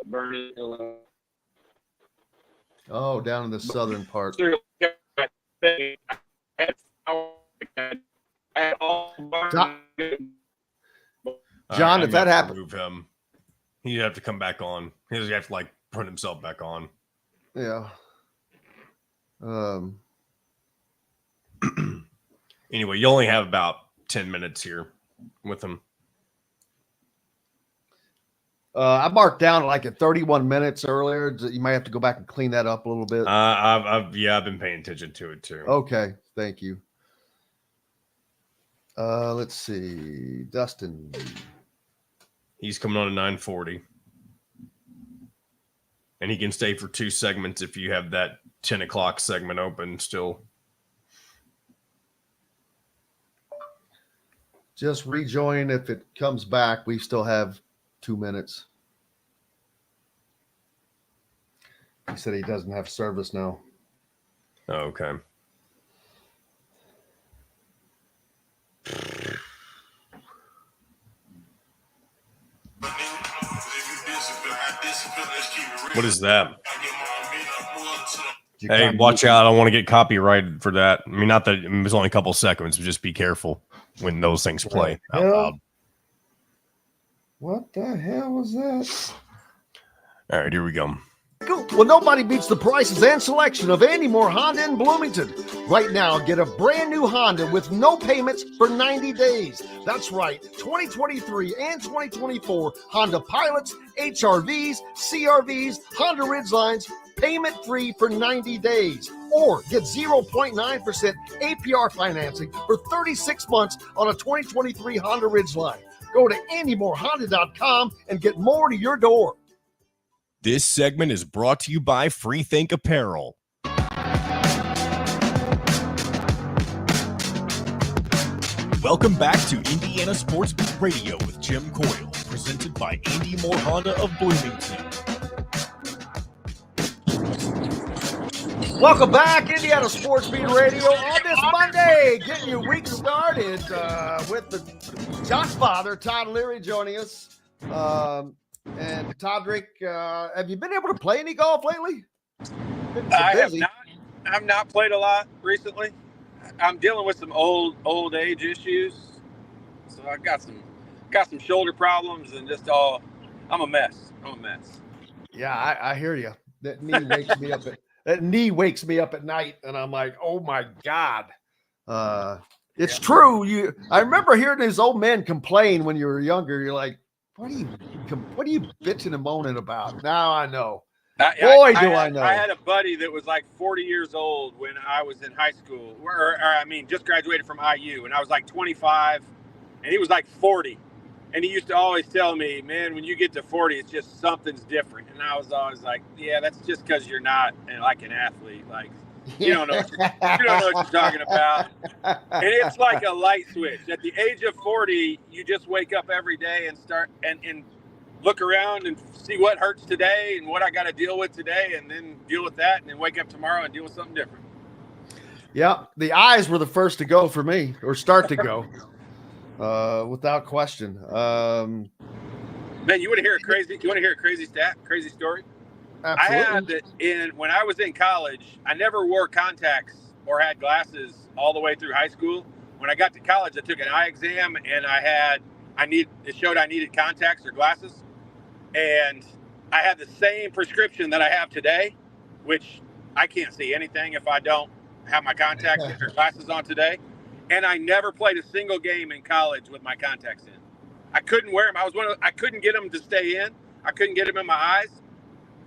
Vernon, Illinois. Oh, down in the southern part. John, if that happened, move him. He'd have to come back on. He'd have to put himself back on. Yeah. Anyway, you only have about 10 minutes here with him. I marked down at 31 minutes earlier. You might have to go back and clean that up a little bit. I've been paying attention to it too. Okay, thank you. Let's see, Dustin. He's coming on at 9:40, and he can stay for 2 segments if you have that 10 o'clock segment open still. Just rejoin if it comes back. We still have 2 minutes. He said he doesn't have service now. Oh, okay. What is that? Hey, watch out. I don't want to get copyrighted for that. I mean, not that it was only a couple seconds, but just be careful when those things play out loud. What the hell was that? All right, here we go. Well, nobody beats the prices and selection of Andy Moore Honda in Bloomington. Right now, get a brand new Honda with no payments for 90 days. That's right, 2023 and 2024 Honda Pilots, HRVs, CRVs, Honda Ridgelines, payment-free for 90 days. Or get 0.9% APR financing for 36 months on a 2023 Honda Ridgeline. Go to AndyMooreHonda.com and get more to your door. This segment is brought to you by Freethink Apparel. Welcome back to Indiana Sports Beat Radio with Jim Coyle, presented by Andy Moore Honda of Bloomington. Welcome back, Indiana Sports Beat Radio on this Monday, getting your week started with the Josh father, Todd Leary, joining us. And Toddrick, have you been able to play any golf lately? I have not. I've not played a lot recently. I'm dealing with some old age issues, so I've got some shoulder problems and just I'm a mess. Yeah, I hear you. That knee wakes me up. That knee wakes me up at night, and I'm like, oh my God. It's true. I remember hearing these old men complain when you were younger. You're like, what are you bitching and moaning about? Now I know. I know. I had a buddy that was like 40 years old when I was in high school, just graduated from IU, and I was like 25, and he was like 40. And he used to always tell me, man, when you get to 40, it's just something's different. And I was always like, yeah, that's just because you're not like an athlete. Like, you don't know what you're talking about. And it's like a light switch. At the age of 40, you just wake up every day and start and look around and see what hurts today and what I got to deal with today, and then deal with that, and then wake up tomorrow and deal with something different. Yeah, the eyes were the first to go for me, or start to go. Without question. Man, you want to hear a crazy stat, crazy story? Absolutely. I had that when I was in college, I never wore contacts or had glasses all the way through high school. When I got to college, I took an eye exam and it showed I needed contacts or glasses. And I had the same prescription that I have today, which I can't see anything if I don't have my contacts or glasses on today. And I never played a single game in college with my contacts in. I couldn't wear them. I couldn't get them to stay in. I couldn't get them in my eyes.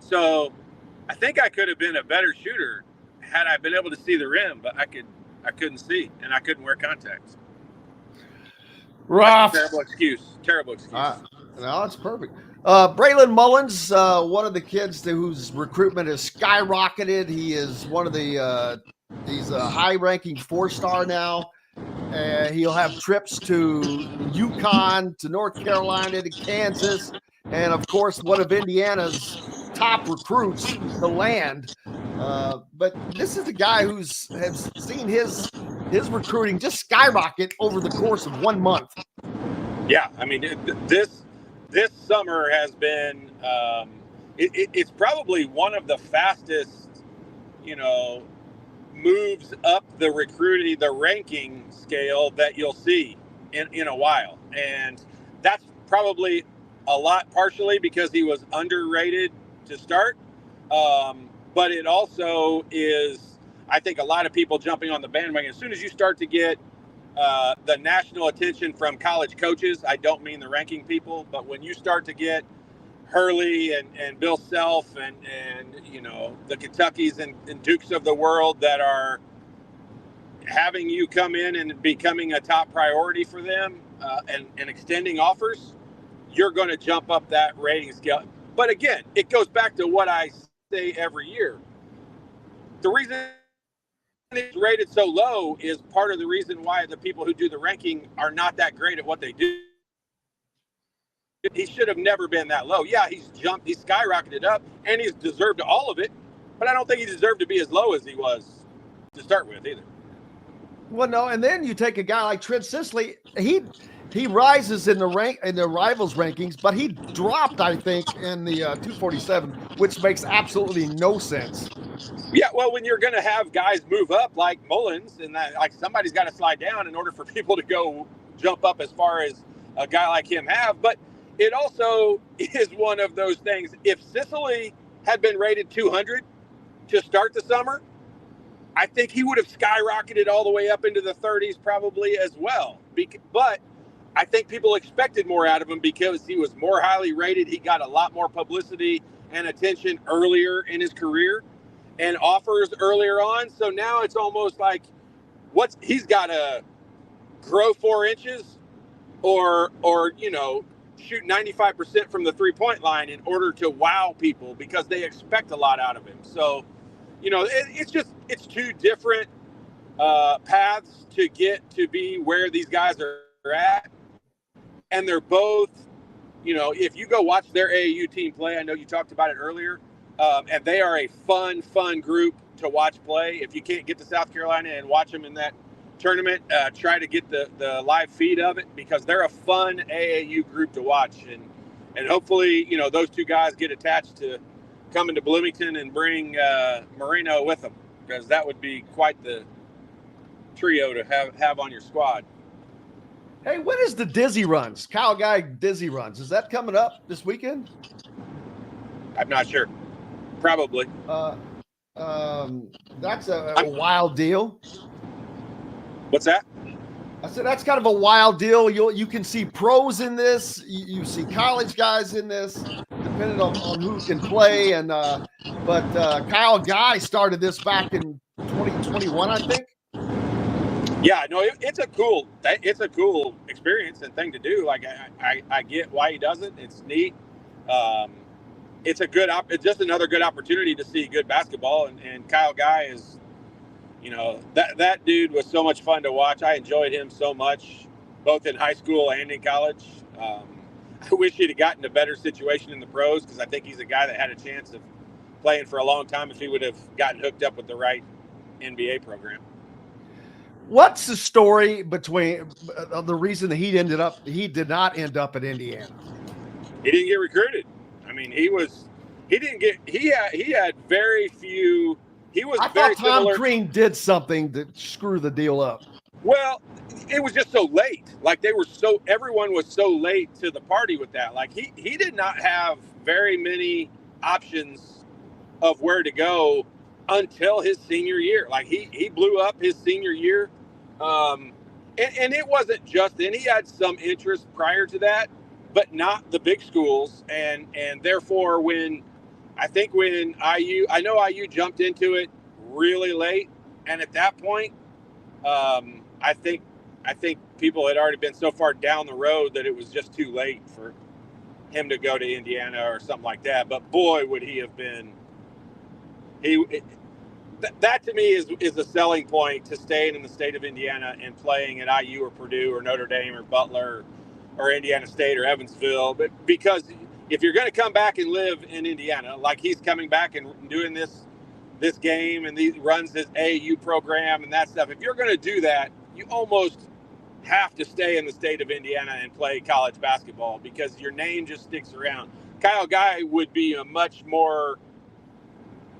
So I think I could have been a better shooter had I been able to see the rim, but I couldn't see, and I couldn't wear contacts. Rough. Terrible excuse. No, that's perfect. Braylon Mullins, one of the kids whose recruitment has skyrocketed. He is one of the he's a high-ranking 4-star now. He'll have trips to UConn, to North Carolina, to Kansas, and of course, one of Indiana's top recruits to land. But this is a guy has seen his recruiting just skyrocket over the course of 1 month. Yeah, I mean, this summer has been it's probably one of the fastest, moves up the ranking scale that you'll see in a while. And that's probably a lot partially because he was underrated to start. But it also is, I think, a lot of people jumping on the bandwagon. As soon as you start to get the national attention from college coaches, I don't mean the ranking people, but when you start to get Hurley and Bill Self and the Kentuckys and Dukes of the world that are having you come in and becoming a top priority for them and extending offers, you're going to jump up that rating scale. But again, it goes back to what I say every year. The reason it's rated so low is part of the reason why the people who do the ranking are not that great at what they do. He should have never been that low. Yeah, he's skyrocketed up, and he's deserved all of it, but I don't think he deserved to be as low as he was to start with either. Well, no, and then you take a guy like Trent Sisley, he rises in the rivals rankings, but he dropped, I think, in the 247, which makes absolutely no sense. Yeah, well, when you're going to have guys move up like Mullins, and that, like, somebody's got to slide down in order for people to go jump up as far as a guy like him have. But it also is one of those things. If Sicily had been rated 200 to start the summer, I think he would have skyrocketed all the way up into the 30s probably as well. But I think people expected more out of him because he was more highly rated. He got a lot more publicity and attention earlier in his career and offers earlier on. So now it's almost like he's got to grow 4 inches or shoot 95% from the 3-point line in order to wow people because they expect a lot out of him. So, it's two different paths to get to be where these guys are at. And they're both, if you go watch their AAU team play, I know you talked about it earlier, and they are a fun group to watch play. If you can't get to South Carolina and watch them in that tournament, try to get the live feed of it, because they're a fun AAU group to watch, and hopefully, you know, those two guys get attached to coming to Bloomington and bring Moreno with them, because that would be quite the trio to have on your squad. Hey, when is the Dizzy Runs? Kyle Guy Dizzy Runs. Is that coming up this weekend? I'm not sure. Probably. That's a wild deal. What's that? I said that's kind of a wild deal. You can see pros in this. You see college guys in this, depending on who can play. And but Kyle Guy started this back in 2021, I think. Yeah, no, it's a cool experience and thing to do. Like I get why he does it. It's neat. It's it's just another good opportunity to see good basketball. And Kyle Guy is, you know, that dude was so much fun to watch. I enjoyed him so much, both in high school and in college. I wish he'd have gotten a better situation in the pros, because I think he's a guy that had a chance of playing for a long time if he would have gotten hooked up with the right NBA program. What's the story between the reason that he did not end up at Indiana? He didn't get recruited. I mean, he had very few. I thought Tom Crean did something to screw the deal up. Well, it was just so late. Like everyone was so late to the party with that. Like he did not have very many options of where to go until his senior year. Like he blew up his senior year. And it wasn't just then. He had some interest prior to that, but not the big schools. And therefore, when IU jumped into it really late, and at that point, I think people had already been so far down the road that it was just too late for him to go to Indiana or something like that. But boy, would he have been! That to me is a selling point to staying in the state of Indiana and playing at IU or Purdue or Notre Dame or Butler or Indiana State or Evansville. But because if you're going to come back and live in Indiana, like he's coming back and doing this game and he runs his AAU program and that stuff, if you're going to do that, you almost have to stay in the state of Indiana and play college basketball, because your name just sticks around. Kyle Guy would be a much more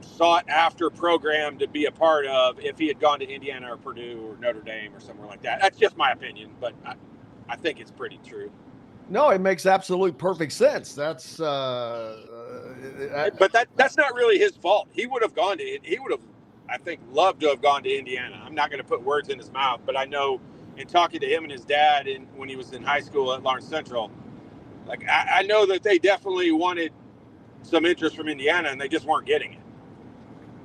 sought after program to be a part of if he had gone to Indiana or Purdue or Notre Dame or somewhere like that. That's just my opinion, but I think it's pretty true. No, it makes absolute perfect sense. That's but that's not really his fault. He would have I think, loved to have gone to Indiana. I'm not going to put words in his mouth, but I know in talking to him and his dad when he was in high school at Lawrence Central, like I know that they definitely wanted some interest from Indiana and they just weren't getting it.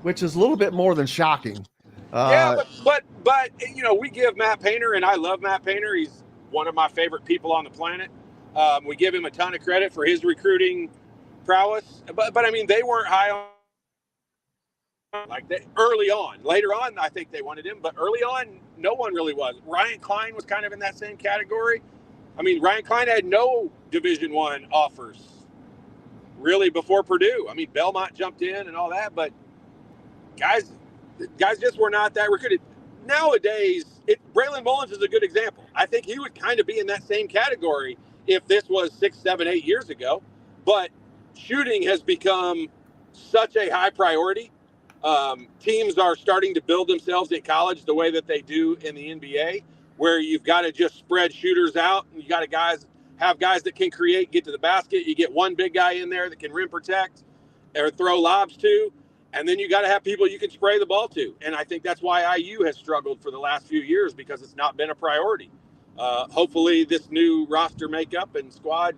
Which is a little bit more than shocking. Yeah, but you know, we give Matt Painter, and I love Matt Painter. He's one of my favorite people on the planet. We give him a ton of credit for his recruiting prowess. But I mean, they weren't high on early on. Later on, I think they wanted him, but early on, no one really was. Ryan Klein was kind of in that same category. I mean, Ryan Klein had no Division I offers really before Purdue. I mean, Belmont jumped in and all that, but guys just were not that recruited. Nowadays, Braylon Mullins is a good example. I think he would kind of be in that same category if this was 6, 7, 8 years ago. But shooting has become such a high priority. Teams are starting to build themselves in college the way that they do in the NBA, where you've got to just spread shooters out. And you got to have guys that can create, get to the basket. You get one big guy in there that can rim protect or throw lobs to. And then you got to have people you can spray the ball to. And I think that's why IU has struggled for the last few years, because it's not been a priority. Hopefully this new roster makeup and squad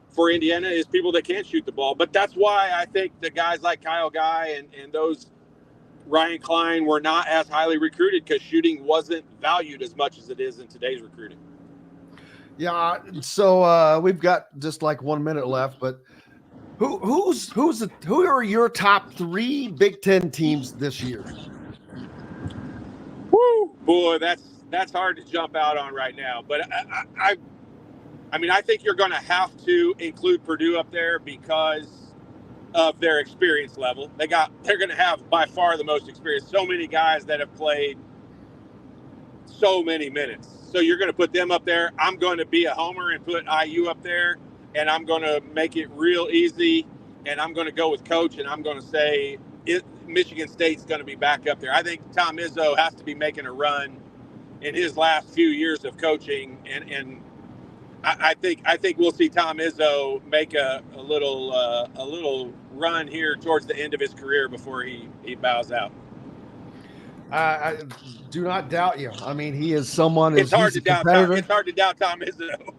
for Indiana is people that can't shoot the ball. But that's why I think the guys like Kyle Guy and those Ryan Klein were not as highly recruited, because shooting wasn't valued as much as it is in today's recruiting. Yeah. So we've got just like 1 minute left, but who are your top 3 Big Ten teams this year? Woo, boy, that's hard to jump out on right now. But I mean, I think you're going to have to include Purdue up there because of their experience level. They're going to have by far the most experience. So many guys that have played so many minutes. So you're going to put them up there. I'm going to be a homer and put IU up there, and I'm going to make it real easy. And I'm going to go with Coach, and I'm going to say Michigan State's going to be back up there. I think Tom Izzo has to be making a run in his last few years of coaching, and I think we'll see Tom Izzo make a little run here towards the end of his career before he bows out. I do not doubt you. I mean, he is someone. It's hard to doubt Tom Izzo.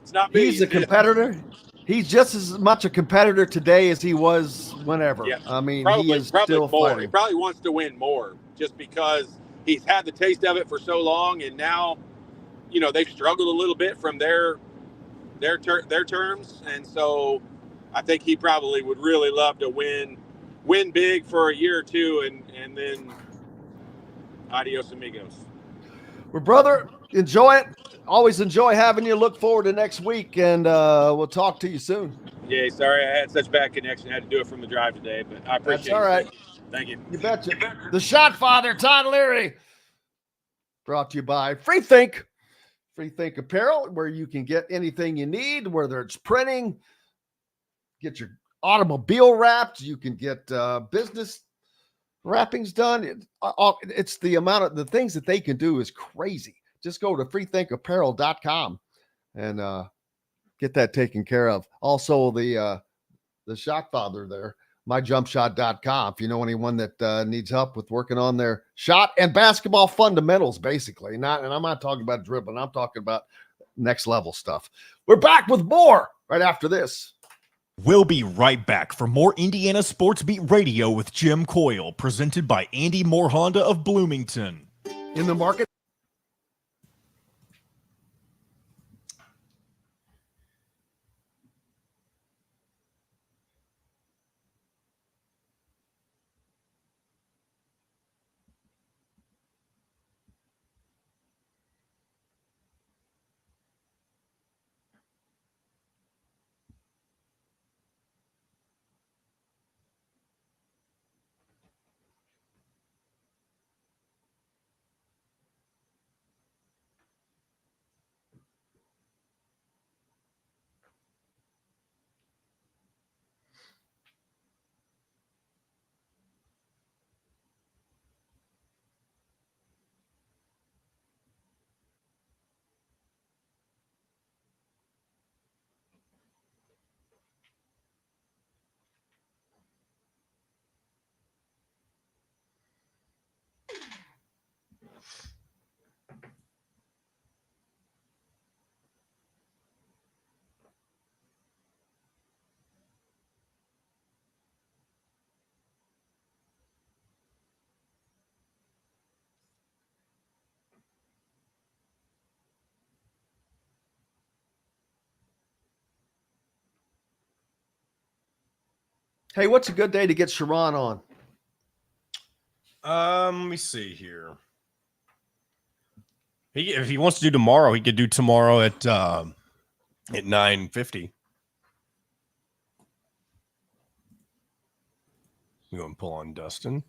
It's not me. He's a competitor. He's just as much a competitor today as he was whenever. Yeah. I mean, probably still more. fighting. He probably wants to win more just because he's had the taste of it for so long, and now, they've struggled a little bit from their terms, and so I think he probably would really love to win big for a year or two, and then adios amigos. Well, brother, enjoy it. Always enjoy having you. Look forward to next week, and we'll talk to you soon. Yeah, sorry I had such bad connection. I had to do it from the drive today, but I appreciate it. That's all right. Thank you. You betcha. The Shot Father, Todd Leary. Brought to you by Free Think Apparel, where you can get anything you need, whether it's printing, get your automobile wrapped, you can get business wrappings done. It's the amount of the things that they can do is crazy. Just go to freethinkapparel.com and get that taken care of. Also, the Shot Father there, myjumpshot.com. If you know anyone that needs help with working on their shot and basketball fundamentals, basically. And I'm not talking about dribbling. I'm talking about next level stuff. We're back with more right after this. We'll be right back for more Indiana Sports Beat Radio with Jim Coyle, presented by Andy Moore Honda of Bloomington. In the market. Hey, what's a good day to get Sharon on? Let me see here. If he wants to do tomorrow, he could do tomorrow at 9:50. We're going to pull on Dustin.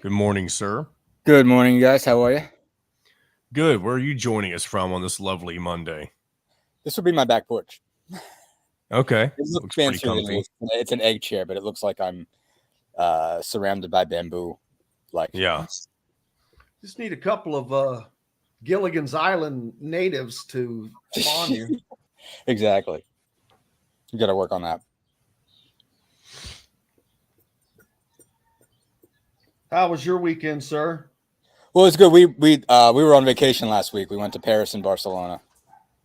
Good morning, sir. Good morning, guys. How are you? Good. Where are you joining us from on this lovely Monday? This would be my back porch. Okay. It looks pretty fancier than comfy. it's an egg chair, but it looks like I'm surrounded by bamboo. Yeah. Just need a couple of Gilligan's Island natives to spawn you. Exactly. You got to work on that. How was your weekend, sir? Well, it's good. We were on vacation last week. We went to Paris and Barcelona.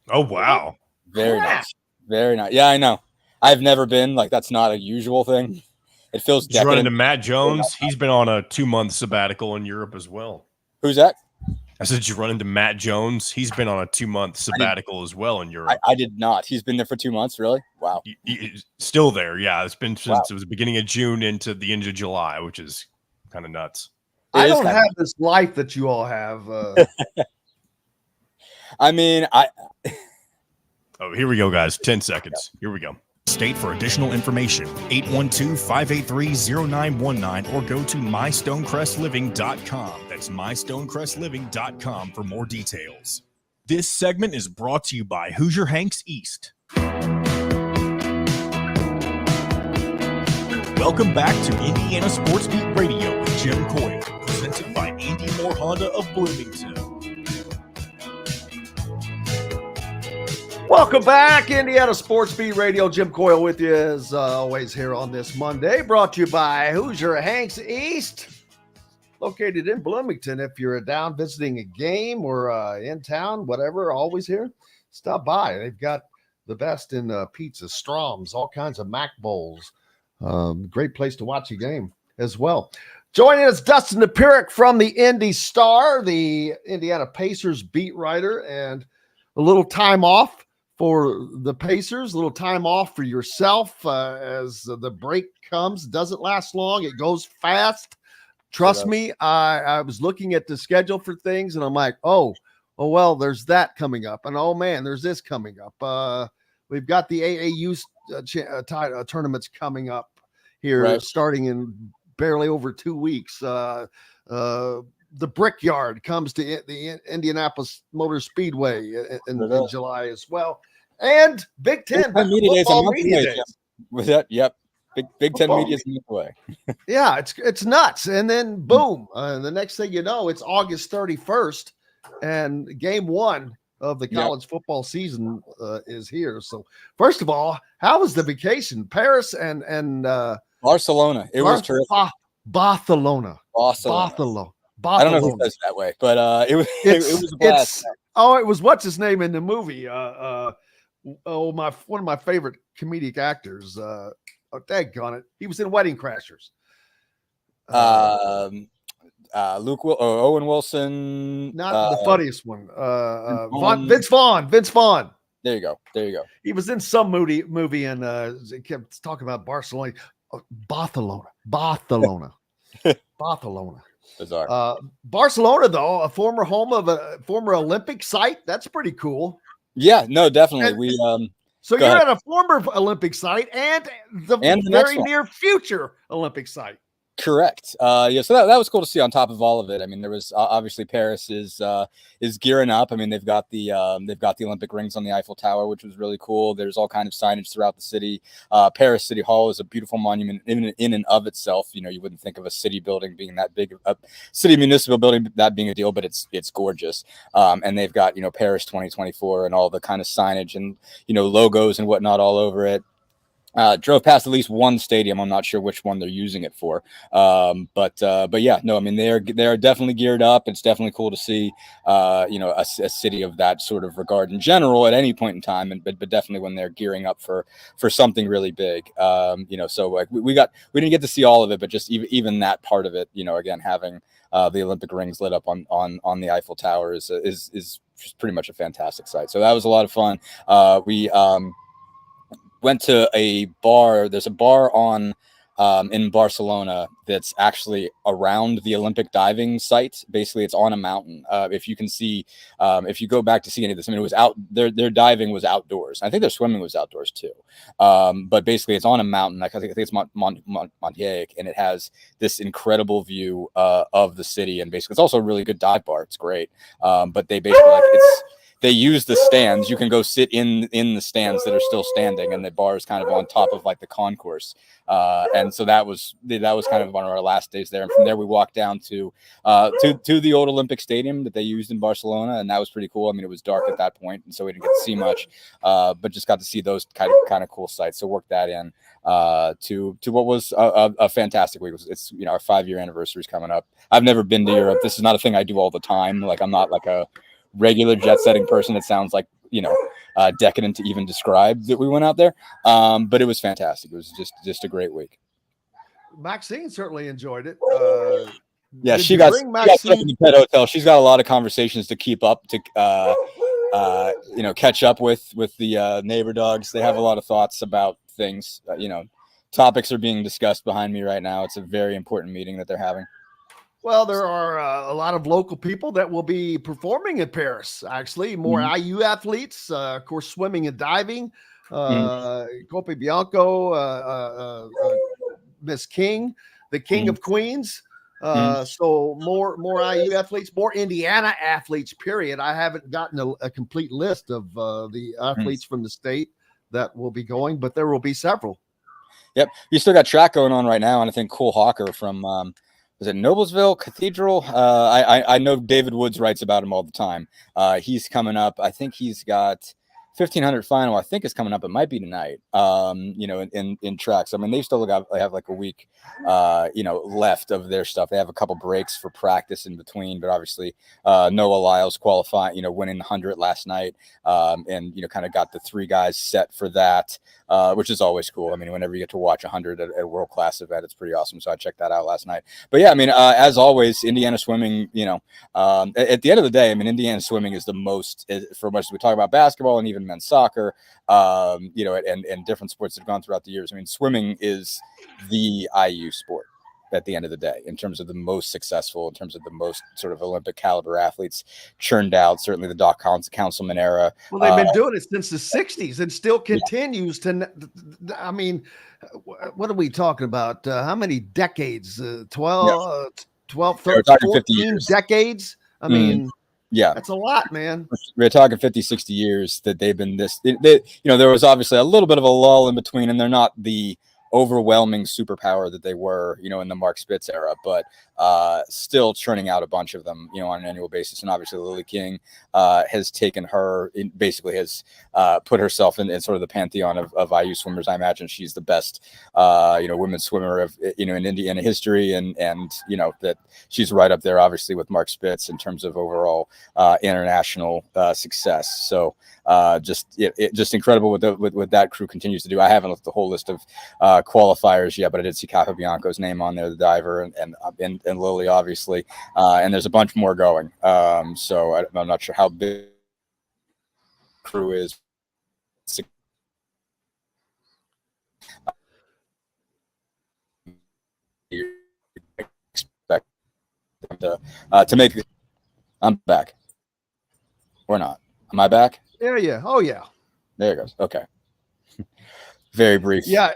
Oh, wow. Very nice. Very nice. Yeah, I know. I've never been. That's not a usual thing. It feels Did you run into decadent. Matt Jones? He's been on a 2-month sabbatical in Europe as well. Who's that? I said, did you run into Matt Jones? He's been on a 2-month sabbatical as well in Europe. I did not. He's been there for 2 months. Really? Wow. He's still there. Yeah. It's been since it was the beginning of June into the end of July, which is kind of nuts. I don't have this life that you all have. I mean, Oh, here we go, guys. 10 seconds. Here we go. State for additional information, 812-583-0919, or go to mystonecrestliving.com. That's mystonecrestliving.com for more details. This segment is brought to you by Hoosier Hanks East. Welcome back to Indiana Sports Beat Radio with Jim Coyle, presented by Andy Moore Honda of Bloomington. Welcome back, Indiana Sports Beat Radio. Jim Coyle with you as always here on this Monday, brought to you by Hoosier Hanks East, located in Bloomington. If you're down visiting a game or in town, whatever, always here, stop by. They've got the best in pizza, Stroms, all kinds of Mac Bowls. Great place to watch a game as well. Joining us, Dustin Dopirak from the Indy Star, the Indiana Pacers beat writer, and a little time off for the Pacers, a little time off for yourself as the break comes. Doesn't last long. It goes fast. Trust me, I was looking at the schedule for things, and I'm like, oh, well, there's that coming up. And, oh, man, there's this coming up. We've got the AAU tournaments coming up here starting in barely over 2 weeks. The Brickyard comes to the Indianapolis Motor Speedway in July as well. And Big Ten football media days. With that, yep. Big Ten media is in the way. Yeah, it's nuts. And then boom, the next thing you know, it's August 31st, and game one of the college football season is here. So first of all, how was the vacation? Paris and Barcelona. It was terrific. Barcelona. I don't know who says it that way, but it was a blast. It was what's his name in the movie? One of my favorite comedic actors. Daggone it. He was in Wedding Crashers. Owen Wilson. Not the funniest one. Vince Vaughn. There you go. He was in some movie and kept talking about Barcelona. Barcelona. Bizarre. Barcelona, though, a former home of a former Olympic site. That's pretty cool. Yeah, no, definitely. So you're at a former Olympic site and the very near future Olympic site. Correct. So that was cool to see on top of all of it. I mean, there was obviously Paris is gearing up. I mean, they've got the Olympic rings on the Eiffel Tower, which was really cool. There's all kind of signage throughout the city. Paris City Hall is a beautiful monument in and of itself. You know, you wouldn't think of a city building being that big, a city municipal building that being a deal, but it's gorgeous. And they've got, Paris 2024 and all the kind of signage and, logos and whatnot all over it. Drove past at least one stadium. I'm not sure which one they're using it for. But yeah, no, I mean, they're definitely geared up. It's definitely cool to see, a city of that sort of regard in general at any point in time. But definitely when they're gearing up for something really big, so like we didn't get to see all of it, but just even that part of it, again, having the Olympic rings lit up on the Eiffel Tower is pretty much a fantastic sight. So that was a lot of fun. We went to a bar. There's a bar in Barcelona that's actually around the Olympic diving site. Basically, it's on a mountain. If you can see, if you go back to see any of this, I mean, it was out. Their diving was outdoors. I think their swimming was outdoors too. But basically, it's on a mountain. I think it's Montjuic, and it has this incredible view of the city. And basically, it's also a really good dive bar. It's great. But they basically they use the stands. You can go sit in the stands that are still standing, and the bar is kind of on top of like the concourse. And so that was kind of one of our last days there. And from there, we walked down to the old Olympic Stadium that they used in Barcelona, and that was pretty cool. I mean, it was dark at that point, and so we didn't get to see much, but just got to see those kind of cool sites. So worked that in to what was a fantastic week. It's our 5-year anniversary is coming up. I've never been to Europe. This is not a thing I do all the time. Like, I'm not like a regular jet setting person. It sounds like decadent to even describe that we went out there, but it was fantastic. It was just a great week. Maxine certainly enjoyed it. Yeah, she got stuck in the pet hotel. She's got a lot of conversations to keep up to catch up with the neighbor dogs. They have a lot of thoughts about things. Topics are being discussed behind me right now. It's a very important meeting that they're having. Well, there are a lot of local people that will be performing in Paris, actually. More IU athletes, of course, swimming and diving. Cope Bianco, Miss King, the King of Queens. So more IU athletes, more Indiana athletes, period. I haven't gotten a complete list of the athletes from the state that will be going, but there will be several. Yep. You still got track going on right now. And I think Cole Hawker from, was it Noblesville Cathedral? I know David Woods writes about him all the time. He's coming up. I think he's got 1,500 final, I think, is coming up. It might be tonight, in tracks. I mean, they still have like a week, left of their stuff. They have a couple breaks for practice in between, but obviously Noah Lyles qualifying, winning the 100 last night, and, kind of got the three guys set for that, which is always cool. I mean, whenever you get to watch 100 at a world-class event, it's pretty awesome. So I checked that out last night. But yeah, I mean, as always, Indiana swimming, at the end of the day, I mean, Indiana swimming is the most, for much as we talk about basketball and even men's soccer, and different sports that have gone throughout the years. I mean, swimming is the IU sport at the end of the day, in terms of the most successful, in terms of the most sort of Olympic caliber athletes churned out. Certainly the Doc Councilman era. Well, they've been doing it since the 60s and still continues to. I mean, what are we talking about? How many decades? 12, 13, 14 decades? I mean, yeah, that's a lot, man. We're talking 50, 60 years that they've been this. There was obviously a little bit of a lull in between, and they're not the overwhelming superpower that they were, in the Mark Spitz era, but still churning out a bunch of them, on an annual basis. And obviously Lily King has taken her, basically has put herself in sort of the pantheon of IU swimmers. I imagine she's the best, women's swimmer of, in Indiana history. And that she's right up there, obviously, with Mark Spitz in terms of overall international success. So just incredible what that crew continues to do. I haven't looked at the whole list of qualifiers yet, but I did see Capobianco's name on there, the diver, and Lily, obviously, and there's a bunch more going. So I'm not sure how big the crew is. Expect to make. I'm back. Or not? Am I back? Yeah. Oh yeah. There it goes. Okay. Very brief. Yeah.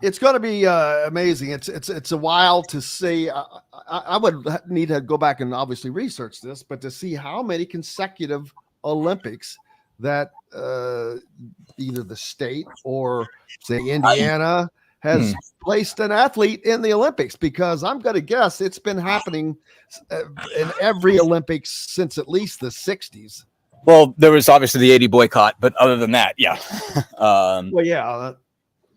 It's going to be amazing. It's a while to see. I would need to go back and obviously research this, but to see how many consecutive Olympics that either the state or say Indiana has placed an athlete in the Olympics, because I'm going to guess it's been happening in every Olympics since at least the 60s. Well, there was obviously the 80 boycott, but other than that, yeah. Well, yeah.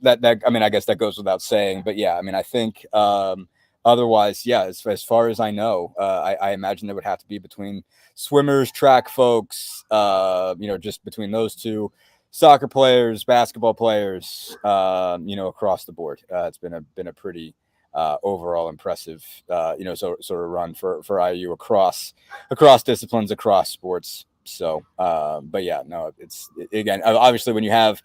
That I mean, I guess that goes without saying, but yeah, I mean, I think otherwise, yeah, as far as I know, I imagine there would have to be between swimmers, track folks, just between those two, soccer players, basketball players, across the board. It's been a pretty overall impressive, sort of run for IU across disciplines, across sports. So, but yeah, no, again, obviously when you have,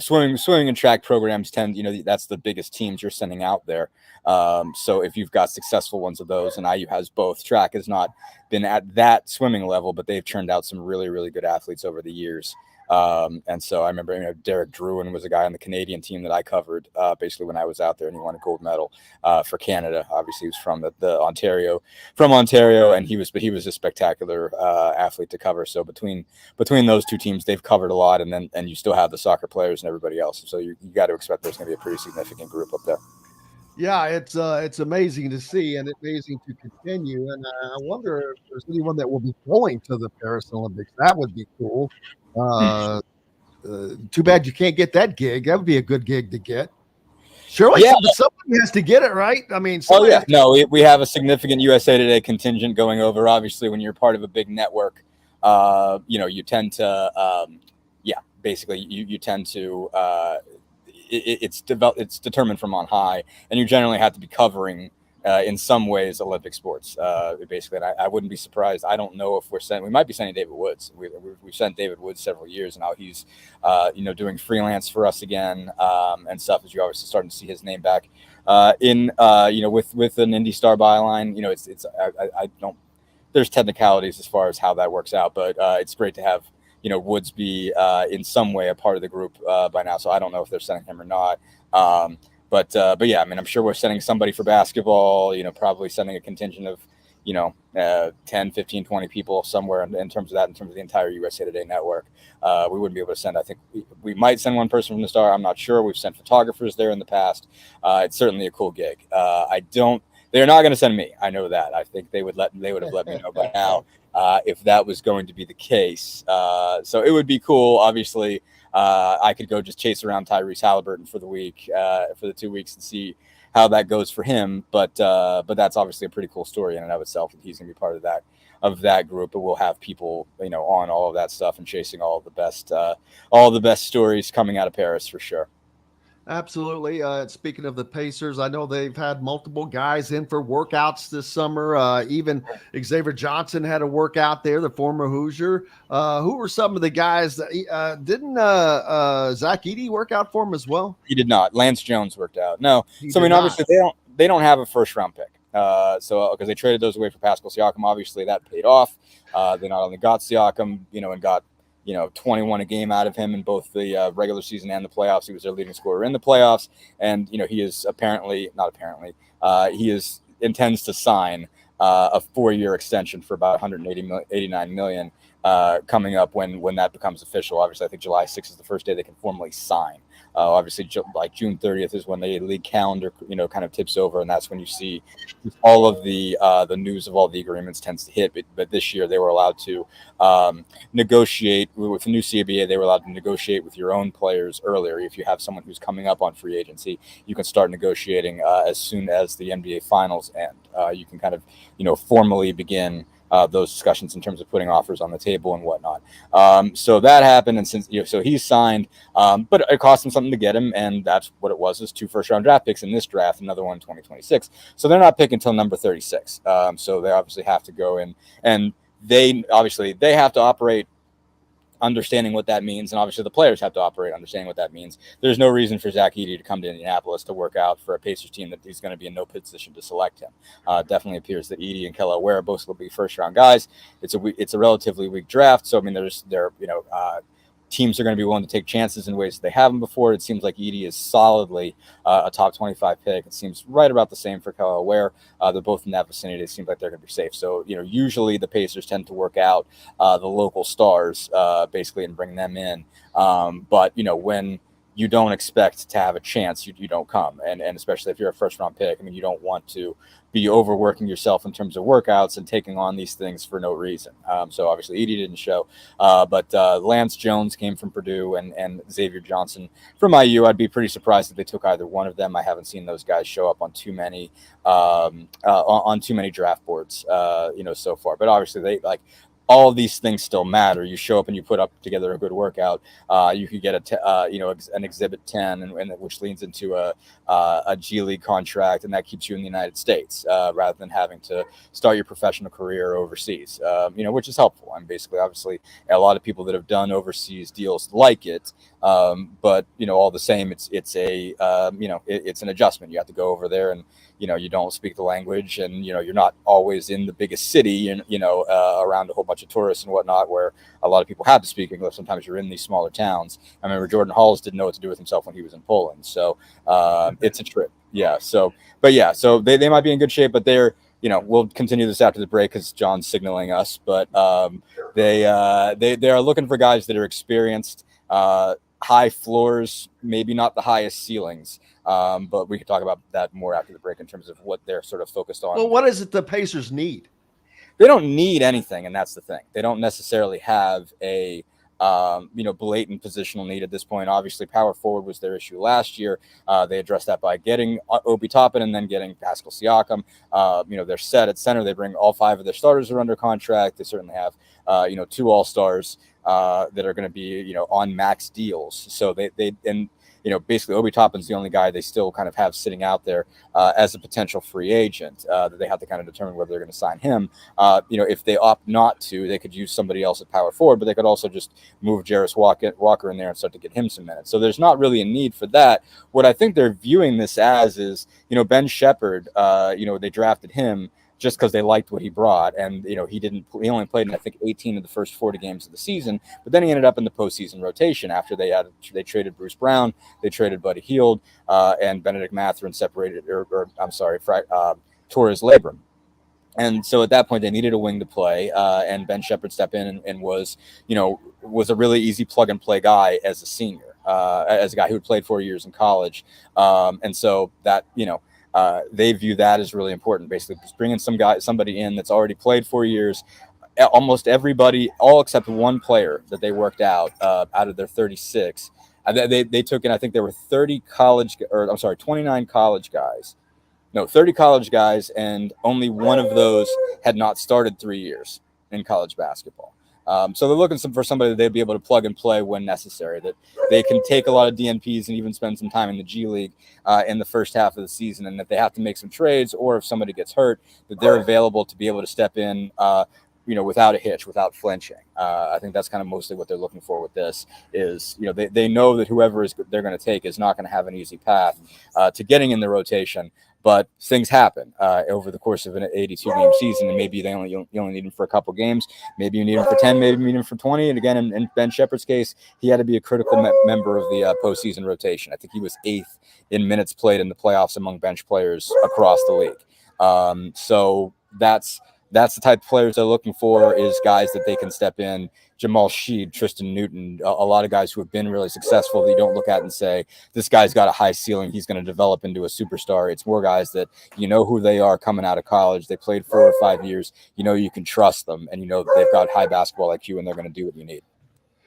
swimming and track programs tend, that's the biggest teams you're sending out there. So if you've got successful ones of those, and IU has both, track has not been at that swimming level, but they've churned out some really, really good athletes over the years. And so I remember, Derek Druin was a guy on the Canadian team that I covered, basically when I was out there, and he won a gold medal, for Canada. Obviously he was from Ontario, and he was a spectacular, athlete to cover. So between those two teams, they've covered a lot. And you still have the soccer players and everybody else. So you got to expect there's going to be a pretty significant group up there. Yeah, it's amazing to see, and amazing to continue. And I wonder if there's anyone that will be going to the Paris Olympics. That would be cool. Too bad you can't get that gig. That would be a good gig to get. Surely, yeah. Somebody has to get it, right? I mean, we have a significant USA Today contingent going over. Obviously, when you're part of a big network, you tend to, basically, you tend to. It's determined from on high, and you generally have to be covering in some ways Olympic sports. Basically, and I wouldn't be surprised. I don't know if we might be sending David Woods. We've sent David Woods several years, and now he's doing freelance for us again, and stuff, as you're obviously starting to see his name back with an Indy Star byline. I don't. There's technicalities as far as how that works out, but it's great to have Woods be in some way a part of the group by now. So I don't know if they're sending him or not. But yeah, I mean, I'm sure we're sending somebody for basketball, probably sending a contingent of, 10, 15, 20 people somewhere in terms of that, in terms of the entire USA Today network. We wouldn't be able to send, I think we might send one person from the Star. I'm not sure. We've sent photographers there in the past. It's certainly a cool gig. They're not going to send me. I know that. I think they would have let me know by now if that was going to be the case. So it would be cool. Obviously, I could go just chase around Tyrese Halliburton for the week, for the 2 weeks, and see how that goes for him. But that's obviously a pretty cool story in and of itself that he's going to be part of that group. But we'll have people, on all of that stuff and chasing all the best stories coming out of Paris for sure. Absolutely. Speaking of the Pacers, I know they've had multiple guys in for workouts this summer. Even Xavier Johnson had a workout there, the former Hoosier. Who were some of the guys that didn't Zach Edey work out for him as well? He did not. Lance Jones worked out. No. So I mean, obviously they don't have a first round pick. So because they traded those away for Pascal Siakam, obviously that paid off. They not only got Siakam, and got 21 a game out of him in both the regular season and the playoffs. He was their leading scorer in the playoffs. And, he is intends to sign a 4-year extension for about $189 million coming up when that becomes official. Obviously, I think July 6th is the first day they can formally sign. Obviously, like June 30th is when the league calendar, kind of tips over, and that's when you see all of the news of all the agreements tends to hit. But this year they were allowed to negotiate with the new CBA. They were allowed to negotiate with your own players earlier. If you have someone who's coming up on free agency, you can start negotiating as soon as the NBA Finals end. You can kind of formally begin those discussions in terms of putting offers on the table and whatnot. So that happened, and since so he's signed, but it cost him something to get him, and that's what it was: is 2 first-round draft picks in this draft, another one in 2026. So they're not picking until number 36. So they obviously have to go in, and they have to operate understanding what that means, and obviously the players have to operate understanding what that means. There's no reason for Zach Edey to come to Indianapolis to work out for a Pacers team that he's going to be in no position to select him. Definitely appears that Edey and Kelly Ware both will be first-round guys. It's a relatively weak draft, so I mean, teams are going to be willing to take chances in ways that they haven't before. It seems like Edey is solidly a top 25 pick. It seems right about the same for Kelly Ware. They're both in that vicinity. It seems like they're going to be safe. So, usually the Pacers tend to work out the local stars basically and bring them in. But, when you don't expect to have a chance, you don't come. And especially if you're a first-round pick, I mean, you don't want to be overworking yourself in terms of workouts and taking on these things for no reason. So obviously Edey didn't show, but Lance Jones came from Purdue and Xavier Johnson from IU. I'd be pretty surprised if they took either one of them. I haven't seen those guys show up on too many draft boards, so far. But obviously they all of these things still matter. You show up and you put up together a good workout. You could get an Exhibit 10, and which leads into a G League contract, and that keeps you in the United States rather than having to start your professional career overseas. Which is helpful. And basically, obviously, a lot of people that have done overseas deals like it, but all the same, it's an adjustment. You have to go over there, and you don't speak the language, and you're not always in the biggest city, and around a whole bunch of tourists and whatnot, where a lot of people have to speak English. Sometimes you're in these smaller towns. I remember Jordan Halls didn't know what to do with himself when he was in Poland. So it's a trip. Yeah. So they might be in good shape, but they're, we'll continue this after the break because John's signaling us, but they are looking for guys that are experienced, high floors, maybe not the highest ceilings. But we can talk about that more after the break in terms of what they're sort of focused on. Well, what is it the Pacers need? They don't need anything, and that's the thing. They don't necessarily have a blatant positional need at this point. Obviously, power forward was their issue last year. They addressed that by getting Obi Toppin and then getting Pascal Siakam. They're set at center. They bring all 5 of their starters are under contract. They certainly have 2 all-stars that are going to be on max deals. So they basically Obi Toppin's the only guy they still kind of have sitting out there as a potential free agent that they have to kind of determine whether they're going to sign him. If they opt not to, they could use somebody else at power forward, but they could also just move Jarris Walker in there and start to get him some minutes. So there's not really a need for that. What I think they're viewing this as is, Ben Shepherd, they drafted him just because they liked what he brought. And, you know, he only played in, I think, 18 of the first 40 games of the season, but then he ended up in the postseason rotation after they traded Bruce Brown, they traded Buddy Hield, and Benedict Mathurin tore his labrum. And so at that point, they needed a wing to play, and Ben Shepherd stepped in and was a really easy plug and play guy as a senior, as a guy who had played 4 years in college. And so that, they view that as really important. Basically, just bringing somebody in that's already played 4 years. Almost everybody, all except one player that they worked out of their 36. They took in, I think there were 29 college guys. No, 30 college guys, and only one of those had not started 3 years in college basketball. So they're looking for somebody that they'd be able to plug and play when necessary, that they can take a lot of DNPs and even spend some time in the G League in the first half of the season, and if they have to make some trades or if somebody gets hurt, that they're available to be able to step in without a hitch, without flinching. I think that's kind of mostly what they're looking for with this is, they know that whoever they're going to take is not going to have an easy path to getting in the rotation. But things happen over the course of an 82-game season, and maybe you only need him for a couple games. Maybe you need him for 10, maybe you need him for 20. And again, in Ben Shepherd's case, he had to be a critical member of the postseason rotation. I think he was 8th in minutes played in the playoffs among bench players across the league. So that's the type of players they're looking for, is guys that they can step in. Jamal Sheed, Tristan Newton, a lot of guys who have been really successful that you don't look at and say, this guy's got a high ceiling, he's going to develop into a superstar. It's more guys that who they are coming out of college. They played 4 or 5 years. You can trust them, and they've got high basketball IQ, and they're going to do what you need.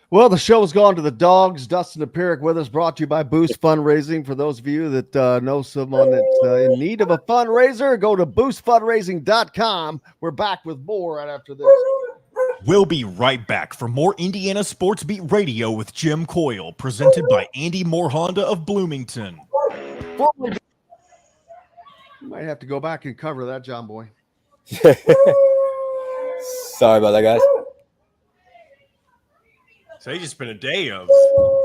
Well, the show's gone to the dogs. Dustin Dopirak with us, brought to you by Boost Fundraising. For those of you that know someone that's in need of a fundraiser, go to boostfundraising.com. We're back with more right after this. We'll be right back for more Indiana Sports Beat Radio with Jim Coyle, presented by Andy Moore Honda of Bloomington. You might have to go back and cover that, John Boy. Sorry about that, guys. So it's just been a day of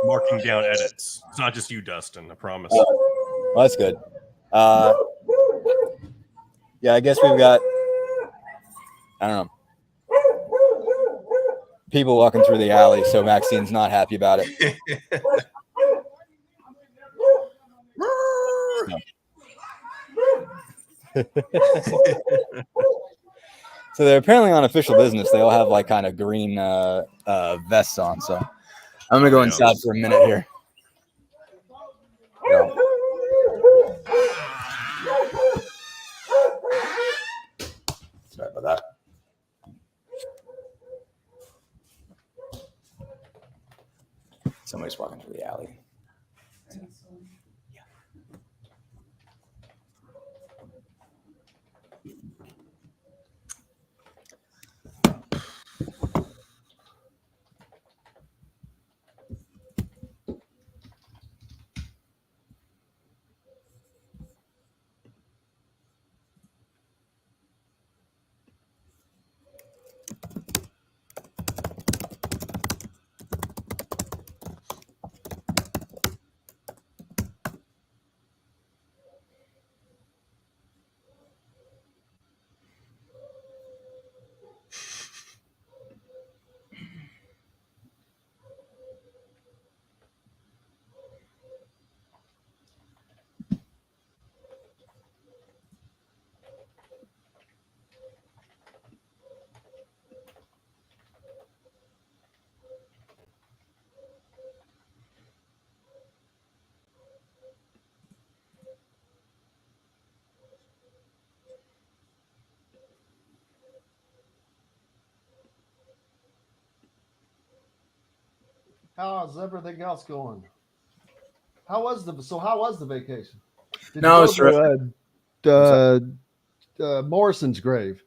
marking down edits. It's not just you, Dustin, I promise. Well, that's good. Yeah, I guess we've got, I don't know, people walking through the alley, so Maxine's not happy about it. So they're apparently on official business. They all have like kind of green vests on. So I'm gonna go inside for a minute here. Sorry about that. Somebody's walking through the alley. How's everything else going? How was the vacation? No, it's Morrison's grave.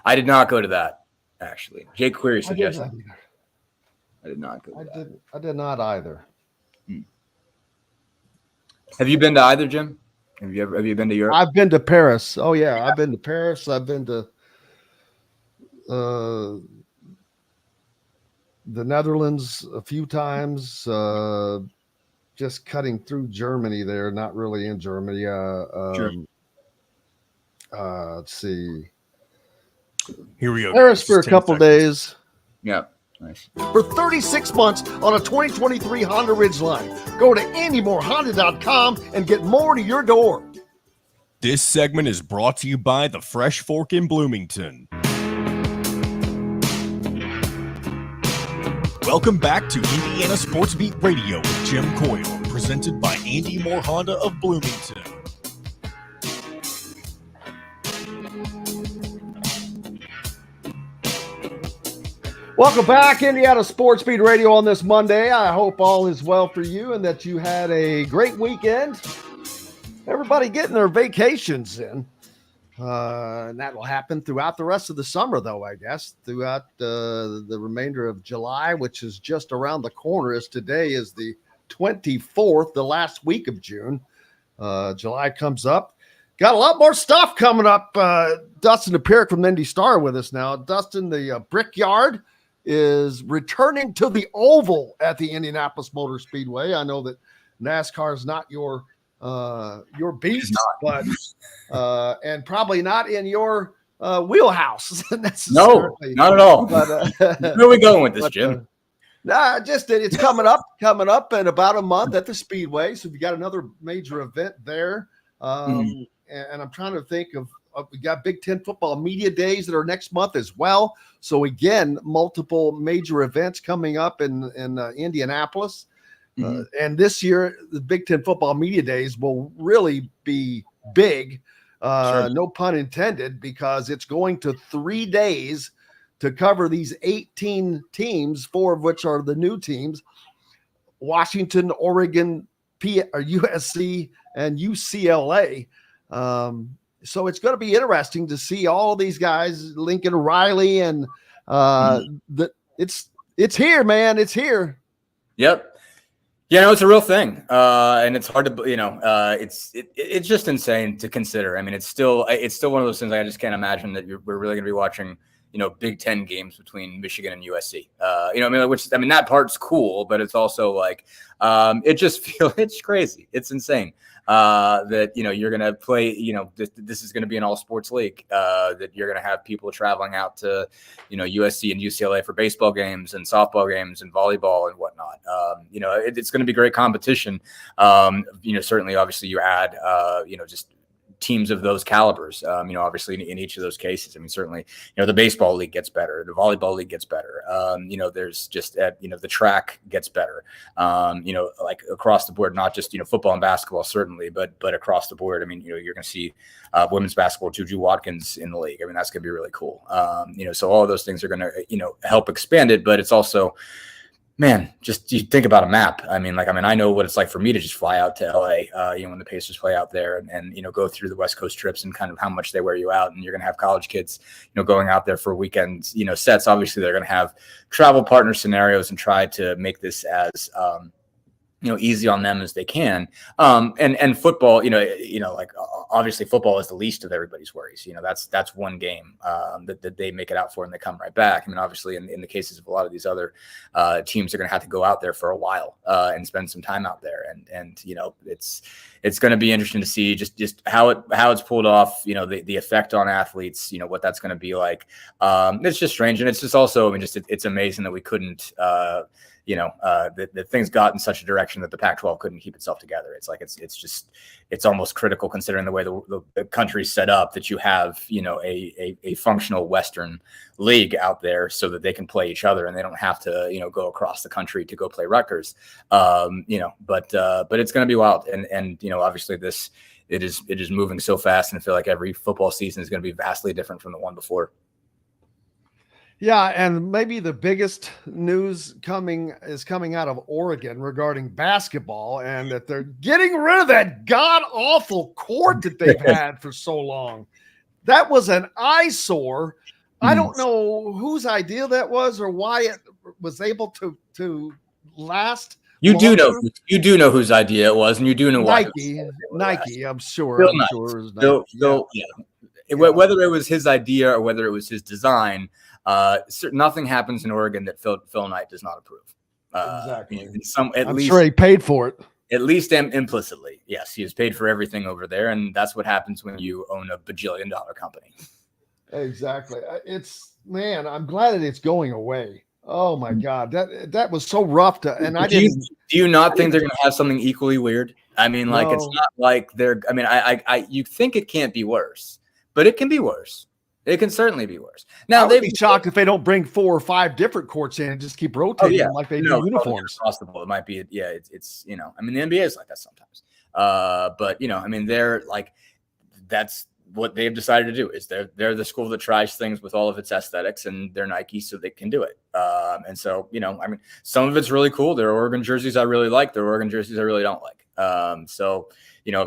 I did not go to that, actually. Jake Query suggested. I did not go to that. I did not either. Have you been to either, Jim? Have you been to Europe? I've been to Paris. Oh yeah, I've been to Paris. I've been to the Netherlands a few times. Just cutting through Germany there, not really in Germany. Sure. Let's see. Here we go. Paris guys. for a 10 couple seconds. days. Yeah. Nice. For 36 months on a 2023 Honda Ridgeline. Go to AndyMooreHonda.com and get more to your door. This segment is brought to you by the Fresh Fork in Bloomington. Welcome back to Indiana Sports Beat Radio with Jim Coyle, presented by Andy Moore Honda of Bloomington. Welcome back, Indiana Sports Beat Radio on this Monday. I hope all is well for you and that you had a great weekend. Everybody getting their vacations in. And that will happen throughout the rest of the summer, though, I guess, throughout the remainder of July, which is just around the corner, as today is the 24th, the last week of June. July comes up. Got a lot more stuff coming up. Dustin Dopirak from Indy Star with us now. Dustin, the Brickyard is returning to the oval at the Indianapolis Motor Speedway. I know that NASCAR is not your beast, but and probably not in your wheelhouse necessarily. No, not at all. But, where are we going with this, Jim? Nah, just it's coming up in about a month at the Speedway. So we got another major event there. And I'm trying to think of we got Big Ten football media days that are next month as well. So again, multiple major events coming up in Indianapolis. And this year, the Big Ten football media days will really be big. No pun intended, because it's going to 3 days to cover these 18 teams, 4 of which are the new teams: Washington, Oregon, USC, and UCLA. So it's going to be interesting to see all these guys, Lincoln Riley, and it's here, man. It's here. Yep. Yeah, no, it's a real thing, and it's hard to, it's just insane to consider. I mean, it's still one of those things. I just can't imagine that we're really going to be watching, Big Ten games between Michigan and USC. That part's cool, but it's also like, it's crazy. It's insane that you're going to play. This is going to be an all sports league. That you're going to have people traveling out to, USC and UCLA for baseball games and softball games and volleyball and whatnot. It's going to be great competition. Certainly, obviously, you add, just teams of those calibers, obviously in each of those cases. I mean, certainly, the baseball league gets better, the volleyball league gets better. There's just, the track gets better, like across the board, not just, football and basketball, certainly, but across the board. I mean, you're going to see women's basketball, Juju Watkins in the league. I mean, that's going to be really cool. So all of those things are going to, help expand it, but it's also, man, just you think about a map. I know what it's like for me to just fly out to LA, when the Pacers play out there and go through the West Coast trips and kind of how much they wear you out. And you're going to have college kids, going out there for weekends, sets. Obviously, they're going to have travel partner scenarios and try to make this as, easy on them as they can. And football, obviously football is the least of everybody's worries. That's one game that they make it out for and they come right back. I mean, obviously in the cases of a lot of these other teams, are going to have to go out there for a while and spend some time out there. And it's going to be interesting to see just how it's pulled off, the effect on athletes, what that's going to be like. It's just strange. And it's just also, it's amazing that we couldn't, that things got in such a direction that the Pac-12 couldn't keep itself together. It's like, it's almost critical considering the way the country's set up, that you have, a functional Western league out there so that they can play each other and they don't have to, go across the country to go play Rutgers. But it's going to be wild. And obviously it is moving so fast, and I feel like every football season is going to be vastly different from the one before. Yeah, and maybe the biggest news coming out of Oregon regarding basketball, and that they're getting rid of that god-awful court that they've had for so long. That was an eyesore. I don't know whose idea that was or why it was able to last. You do know whose idea it was, and you do know why. Nike, I'm sure. Whether it was his idea or whether it was his design, nothing happens in Oregon that Phil Knight does not approve. Exactly. I'm sure he paid for it. At least implicitly, yes, he has paid for everything over there, and that's what happens when you own a bajillion-dollar company. Exactly. Man, I'm glad that it's going away. Oh my God, that was so rough to. And I didn't. Do you not think they're going to have something equally weird? I mean, like it's not like they're. I mean, you think it can't be worse, but it can be worse. It can certainly be worse. Now, they'd be shocked if they don't bring 4 or 5 different courts in and just keep rotating them like they do uniforms. Possible. It might be. Yeah, it's I mean, the NBA is like that sometimes. But I mean, they're like that's what they've decided to do. Is they're the school that tries things with all of its aesthetics, and they're Nike, so they can do it. And so I mean, some of it's really cool. There are Oregon jerseys I really like. There are Oregon jerseys I really don't like. So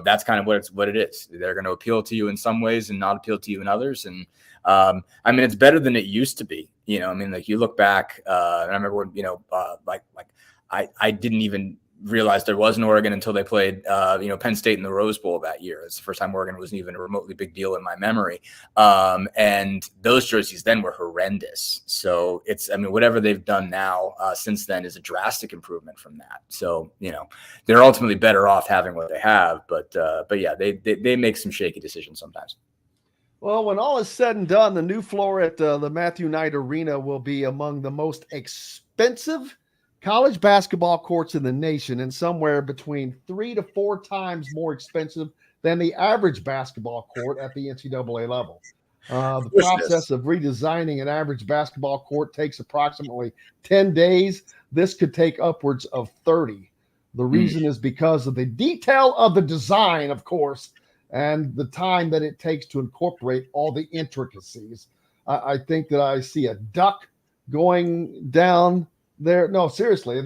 that's kind of what it is. They're going to appeal to you in some ways and not appeal to you in others. And I mean, it's better than it used to be. I mean, like you look back, and I remember when I didn't even realize there was an Oregon until they played Penn State in the Rose Bowl that year. It's the first time Oregon wasn't even a remotely big deal in my memory. And those jerseys then were horrendous. So I mean, whatever they've done now since then is a drastic improvement from that. So they're ultimately better off having what they have. But yeah, they make some shaky decisions sometimes. Well, when all is said and done, the new floor at the Matthew Knight Arena will be among the most expensive college basketball courts in the nation, and somewhere between 3 to 4 times more expensive than the average basketball court at the NCAA level. The process of redesigning an average basketball court takes approximately 10 days. This could take upwards of 30. The reason is because of the detail of the design, of course, and the time that it takes to incorporate all the intricacies. I think that I see a duck going down there. No, seriously,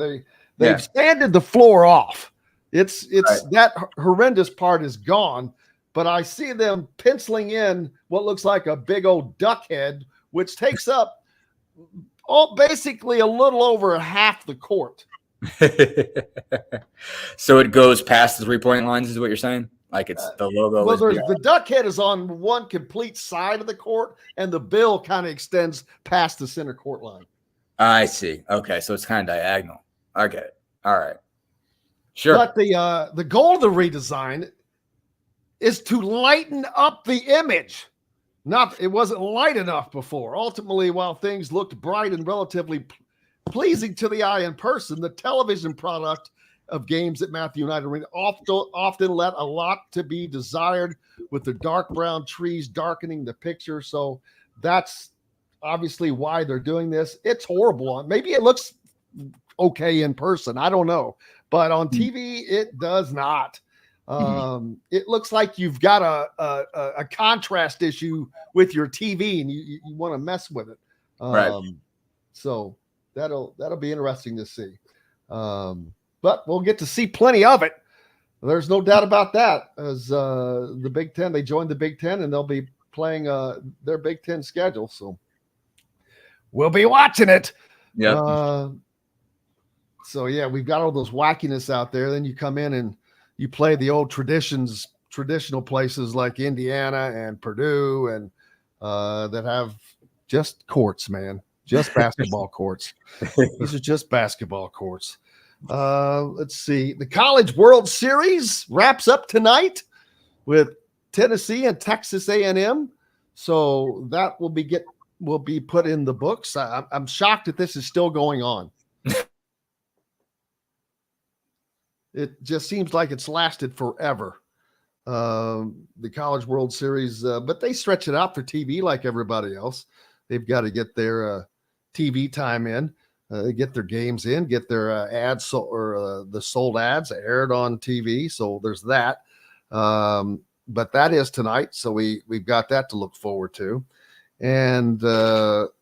they've sanded the floor off. It's right. That horrendous part is gone, but I see them penciling in what looks like a big old duck head, which takes up basically a little over half the court. So it goes past the 3-point lines, is what you're saying? Like it's the logo. Well, the duck head is on one complete side of the court, and the bill kind of extends past the center court line. I see. Okay, so it's kind of diagonal. I get it. All right. Sure. But the goal of the redesign is to lighten up the image. It wasn't light enough before. Ultimately, while things looked bright and relatively pleasing to the eye in person, the television product of games at Matthew Knight Arena often let a lot to be desired, with the dark brown trees darkening the picture. So that's obviously why they're doing this. It's horrible. Maybe it looks okay in person. I don't know. But on TV, it does not. It looks like you've got a contrast issue with your TV, and you want to mess with it. Right. So that'll be interesting to see. But we'll get to see plenty of it. There's no doubt about that. As the Big Ten, they joined the Big Ten, and they'll be playing their Big Ten schedule. So we'll be watching it. Yeah. So yeah, we've got all those wackiness out there. Then you come in and you play the old traditional places like Indiana and Purdue, and that have just courts, man, just basketball courts. These are just basketball courts. Let's see. The College World Series wraps up tonight with Tennessee and Texas A&M. So that will be put in the books. I'm shocked that this is still going on. It just seems like it's lasted forever. The College World Series, but they stretch it out for TV like everybody else. They've got to get their TV time in. Get their games in, get their ads the sold ads aired on TV. So there's that. But that is tonight. So we've got that to look forward to. And let's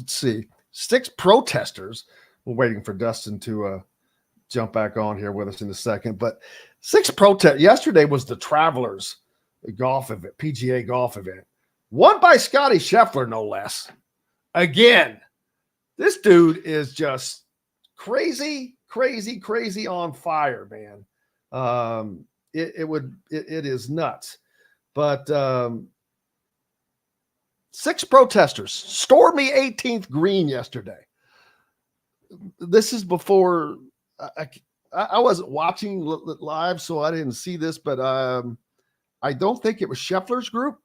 see, 6 protesters. We're waiting for Dustin to jump back on here with us in a second. But 6 protest. Yesterday was the Travelers golf event, PGA golf event, won by Scotty Scheffler, no less. Again, this dude is just crazy on fire, man. It is nuts. But 6 protesters stormed the 18th green yesterday. This is before I wasn't watching live, so I didn't see this, but I don't think it was Scheffler's group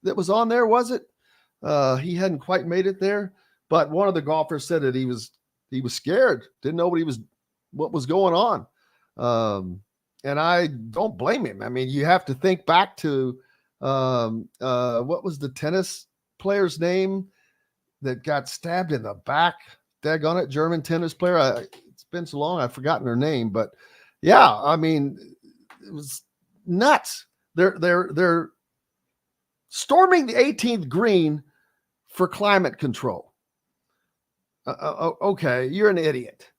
that was on there, was it? He hadn't quite made it there, but one of the golfers said that he was scared, didn't know what was going on. And I don't blame him. I mean, you have to think back to what was the tennis player's name that got stabbed in the back? Daggone it, German tennis player. It's been so long, I've forgotten her name, but yeah, I mean, it was nuts. They're storming the 18th green for climate control. Okay, you're an idiot.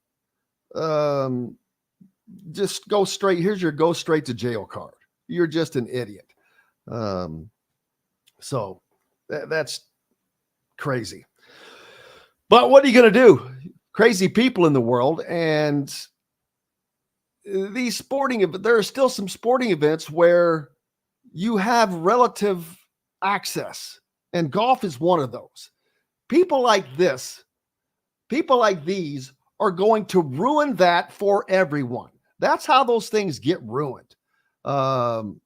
Just go straight. Here's your go straight to jail card. You're just an idiot. So that's crazy. But what are you going to do? Crazy people in the world, and these there are still some sporting events where you have relative access, and golf is one of those. People like these are going to ruin that for everyone. That's how those things get ruined. Man,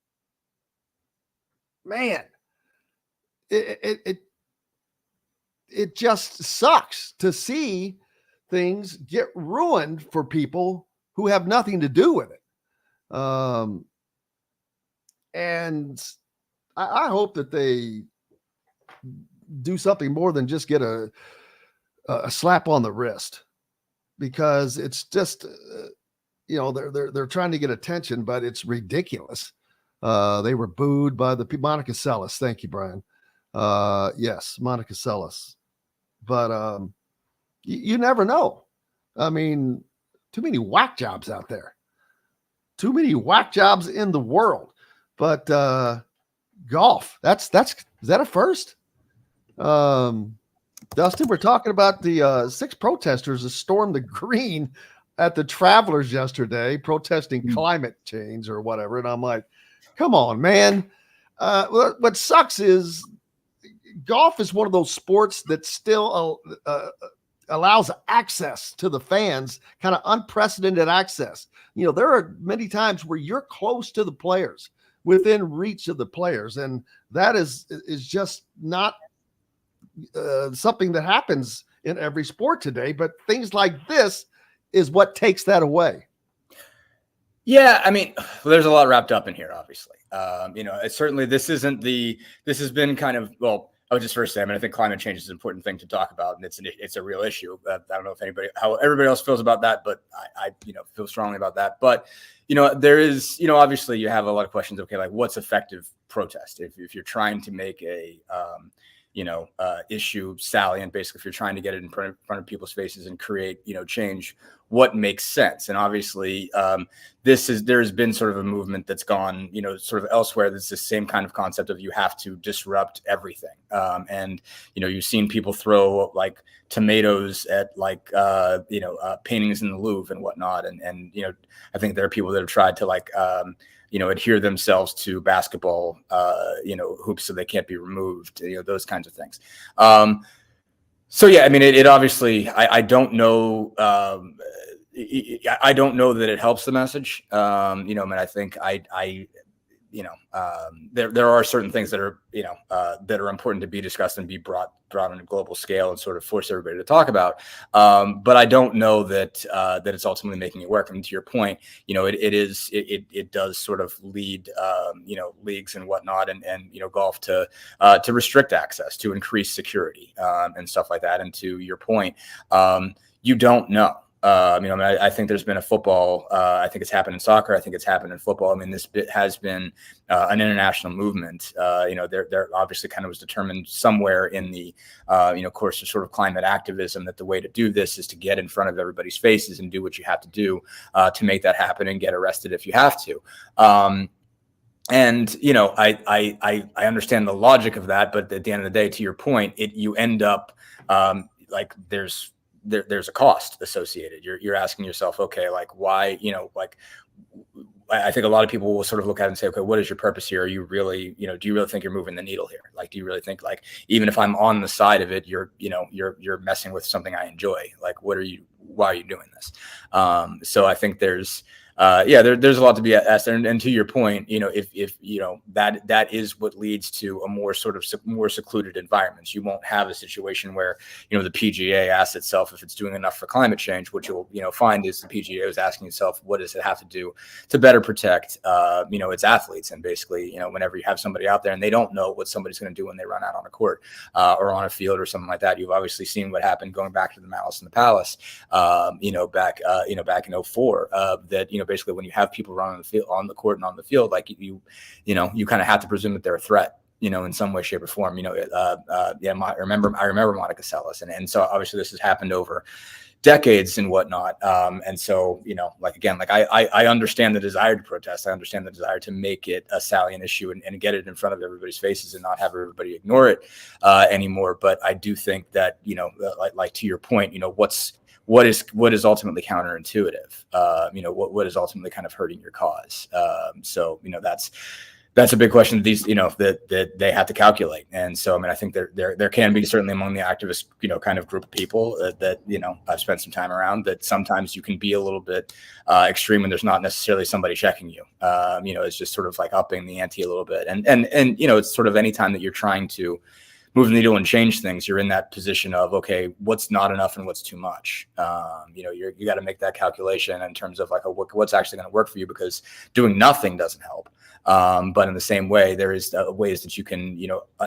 it just sucks to see things get ruined for people who have nothing to do with it. And I hope that they do something more than just get a slap on the wrist, because it's just, they're trying to get attention, but it's ridiculous. They were booed by the Monica Seles. Thank you, Brian. Yes, Monica Seles. But you never know. I mean, too many whack jobs out there. Too many whack jobs in the world. But golf, is that a first? Dustin, we're talking about the 6 protesters that stormed the green at the Travelers yesterday, protesting climate change or whatever. And I'm like, come on, man. What sucks is golf is one of those sports that still allows access to the fans, kind of unprecedented access. There are many times where you're close to the players, within reach of the players. And that is just not something that happens in every sport today. But things like this is what takes that away. Yeah, I mean, there's a lot wrapped up in here, obviously. Certainly this has been kind of, well, I would just first say, I think climate change is an important thing to talk about, and it's a real issue. I don't know how everybody else feels about that, but I feel strongly about that. But, there is, obviously you have a lot of questions. Okay, like what's effective protest? If you're trying to make a, issue salient, basically, if you're trying to get it in front of people's faces and create, change, what makes sense? And obviously, there has been sort of a movement that's gone, sort of elsewhere. That's the same kind of concept of you have to disrupt everything. And you've seen people throw like tomatoes at paintings in the Louvre and whatnot. And I think there are people that have tried to adhere themselves to basketball, hoops so they can't be removed, those kinds of things. So yeah, I mean, it obviously, I don't know. I don't know that it helps the message. I think there are certain things that are, that are important to be discussed and be brought on a global scale and sort of force everybody to talk about. But I don't know that it's ultimately making it work. I mean, to your point, it does sort of lead, leagues and whatnot and golf to restrict access, to increase security, and stuff like that. And to your point, you don't know. I think there's been a football. I think it's happened in soccer. I think it's happened in football. I mean, this has been an international movement. There obviously kind of was determined somewhere in the, course of sort of climate activism that the way to do this is to get in front of everybody's faces and do what you have to do to make that happen and get arrested if you have to. And I understand the logic of that, but at the end of the day, to your point, you end up there's a cost associated. You're asking yourself, okay, like why, I think a lot of people will sort of look at it and say, okay, what is your purpose here? Are you really, do you really think you're moving the needle here? Like, do you really think even if I'm on the side of it, you're messing with something I enjoy? Like, what are you why are you doing this? So I think there's a lot to be asked. And to your point, if that is what leads to a more secluded environments. You won't have a situation where, the PGA asks itself if it's doing enough for climate change. What you'll, find is the PGA is asking itself, what does it have to do to better protect, its athletes? And basically, whenever you have somebody out there and they don't know what somebody's going to do when they run out on a court or on a field or something like that, you've obviously seen what happened going back to the Malice in the Palace, back in 2004, that, basically when you have people run on the court and on the field, like you kind of have to presume that they're a threat, in some way, shape, or form. I remember Monica Seles, and so obviously this has happened over decades and whatnot. And so, I understand the desire to protest. I understand the desire to make it a salient issue and get it in front of everybody's faces and not have everybody ignore it anymore. But I do think that, like to your point, what is ultimately counterintuitive, what is ultimately kind of hurting your cause. So, that's a big question that these, that they have to calculate. And so, I think there can be certainly among the activist, kind of group of people that I've spent some time around, that sometimes you can be a little bit extreme when there's not necessarily somebody checking you. It's just sort of like upping the ante a little bit. And it's sort of anytime that you're trying to move the needle and change things, you're in that position of, okay, what's not enough and what's too much. You got to make that calculation in terms of like what's actually going to work for you, because doing nothing doesn't help. But in the same way, there is ways that you can,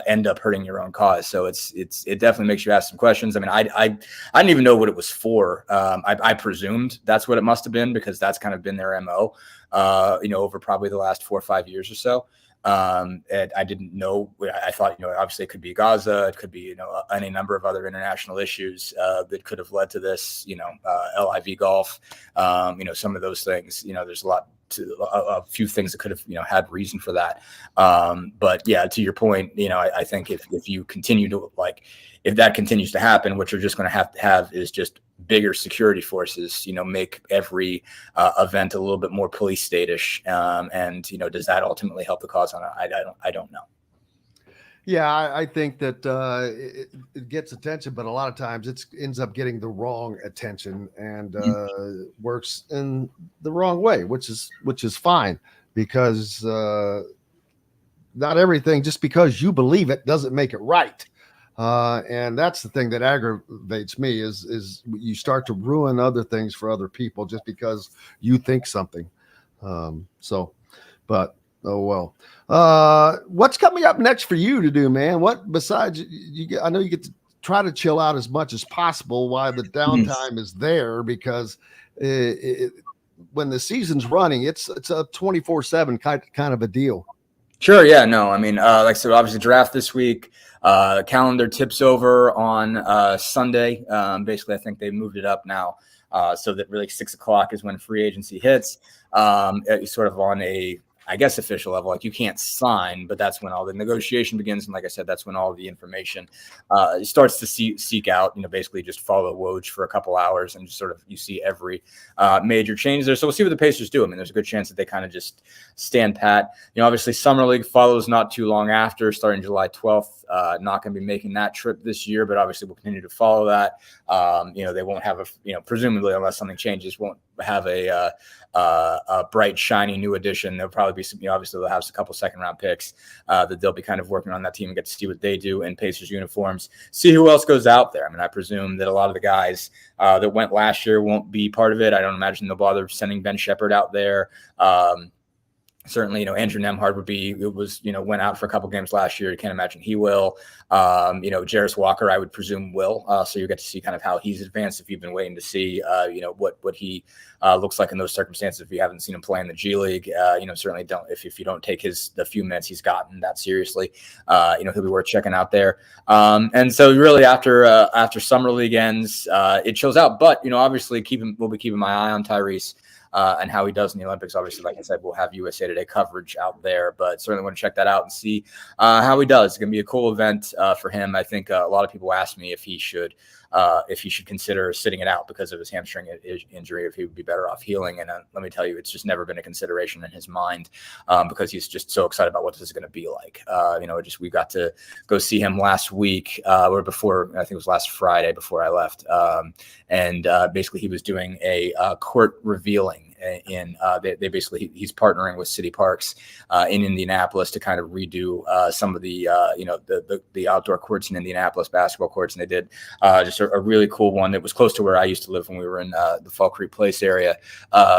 end up hurting your own cause. So it definitely makes you ask some questions. I didn't even know what it was for. I presumed that's what it must have been, because that's kind of been their MO, over probably the last 4 or 5 years or so. And I didn't know. I thought, obviously it could be Gaza, it could be, any number of other international issues that could have led to this, LIV golf, some of those things, there's a few things that could have, had reason for that. But yeah, to your point, I think if you continue to if that continues to happen, what you're just going to have is just bigger security forces, make every event a little bit more police state-ish. And, does that ultimately help the cause on it? I don't know. Yeah, I think that it gets attention, but a lot of times it ends up getting the wrong attention and works in the wrong way, which is fine, because not everything, just because you believe it, doesn't make it right. And that's the thing that aggravates me is you start to ruin other things for other people just because you think something. But oh well. What's coming up next for you to do, man? What besides I know you get to try to chill out as much as possible while the downtime is there, because when the season's running, it's a 24/7 kind of a deal. Sure. Yeah. No. So obviously draft this week. Calendar tips over on Sunday. Basically, I think they moved it up now, so that really 6 o'clock is when free agency hits. Sort of on a, I guess, official level, like you can't sign, but that's when all the negotiation begins. And like I said, that's when all the information starts to seek out, basically just follow Woj for a couple hours and just sort of, you see every major change there. So we'll see what the Pacers do. There's a good chance that they kind of just stand pat. Obviously Summer League follows not too long after, starting July 12th. Not going to be making that trip this year, but obviously we'll continue to follow that. They won't have presumably, unless something changes, won't have a bright, shiny new addition. There'll probably be some, obviously they'll have a couple second round picks that they'll be kind of working on that team and get to see what they do in Pacers uniforms, see who else goes out there. I presume that a lot of the guys that went last year won't be part of it. I don't imagine they'll bother sending Ben Shepherd out there. Certainly, Andrew Nemhard went out for a couple games last year. You can't imagine he will. Jarris Walker, I would presume, will. So you get to see kind of how he's advanced if you've been waiting to see, what he looks like in those circumstances. If you haven't seen him play in the G League, certainly don't. If you don't take the few minutes he's gotten that seriously, he'll be worth checking out there. And so really after Summer League ends, it chills out. But obviously we'll be keeping my eye on Tyrese. And how he does in the Olympics. Obviously, like I said, we'll have USA Today coverage out there, but certainly want to check that out and see how he does. It's going to be a cool event for him. I think a lot of people asked me if he should if he should consider sitting it out because of his hamstring injury, if he would be better off healing. And let me tell you, it's just never been a consideration in his mind because he's just so excited about what this is going to be like. We got to go see him last week or before, I think it was last Friday before I left. Basically he was doing a court revealing he's partnering with City Parks in Indianapolis to kind of redo some of the outdoor courts in Indianapolis, basketball courts, and they did just a really cool one that was close to where I used to live when we were in the Fall Creek Place area.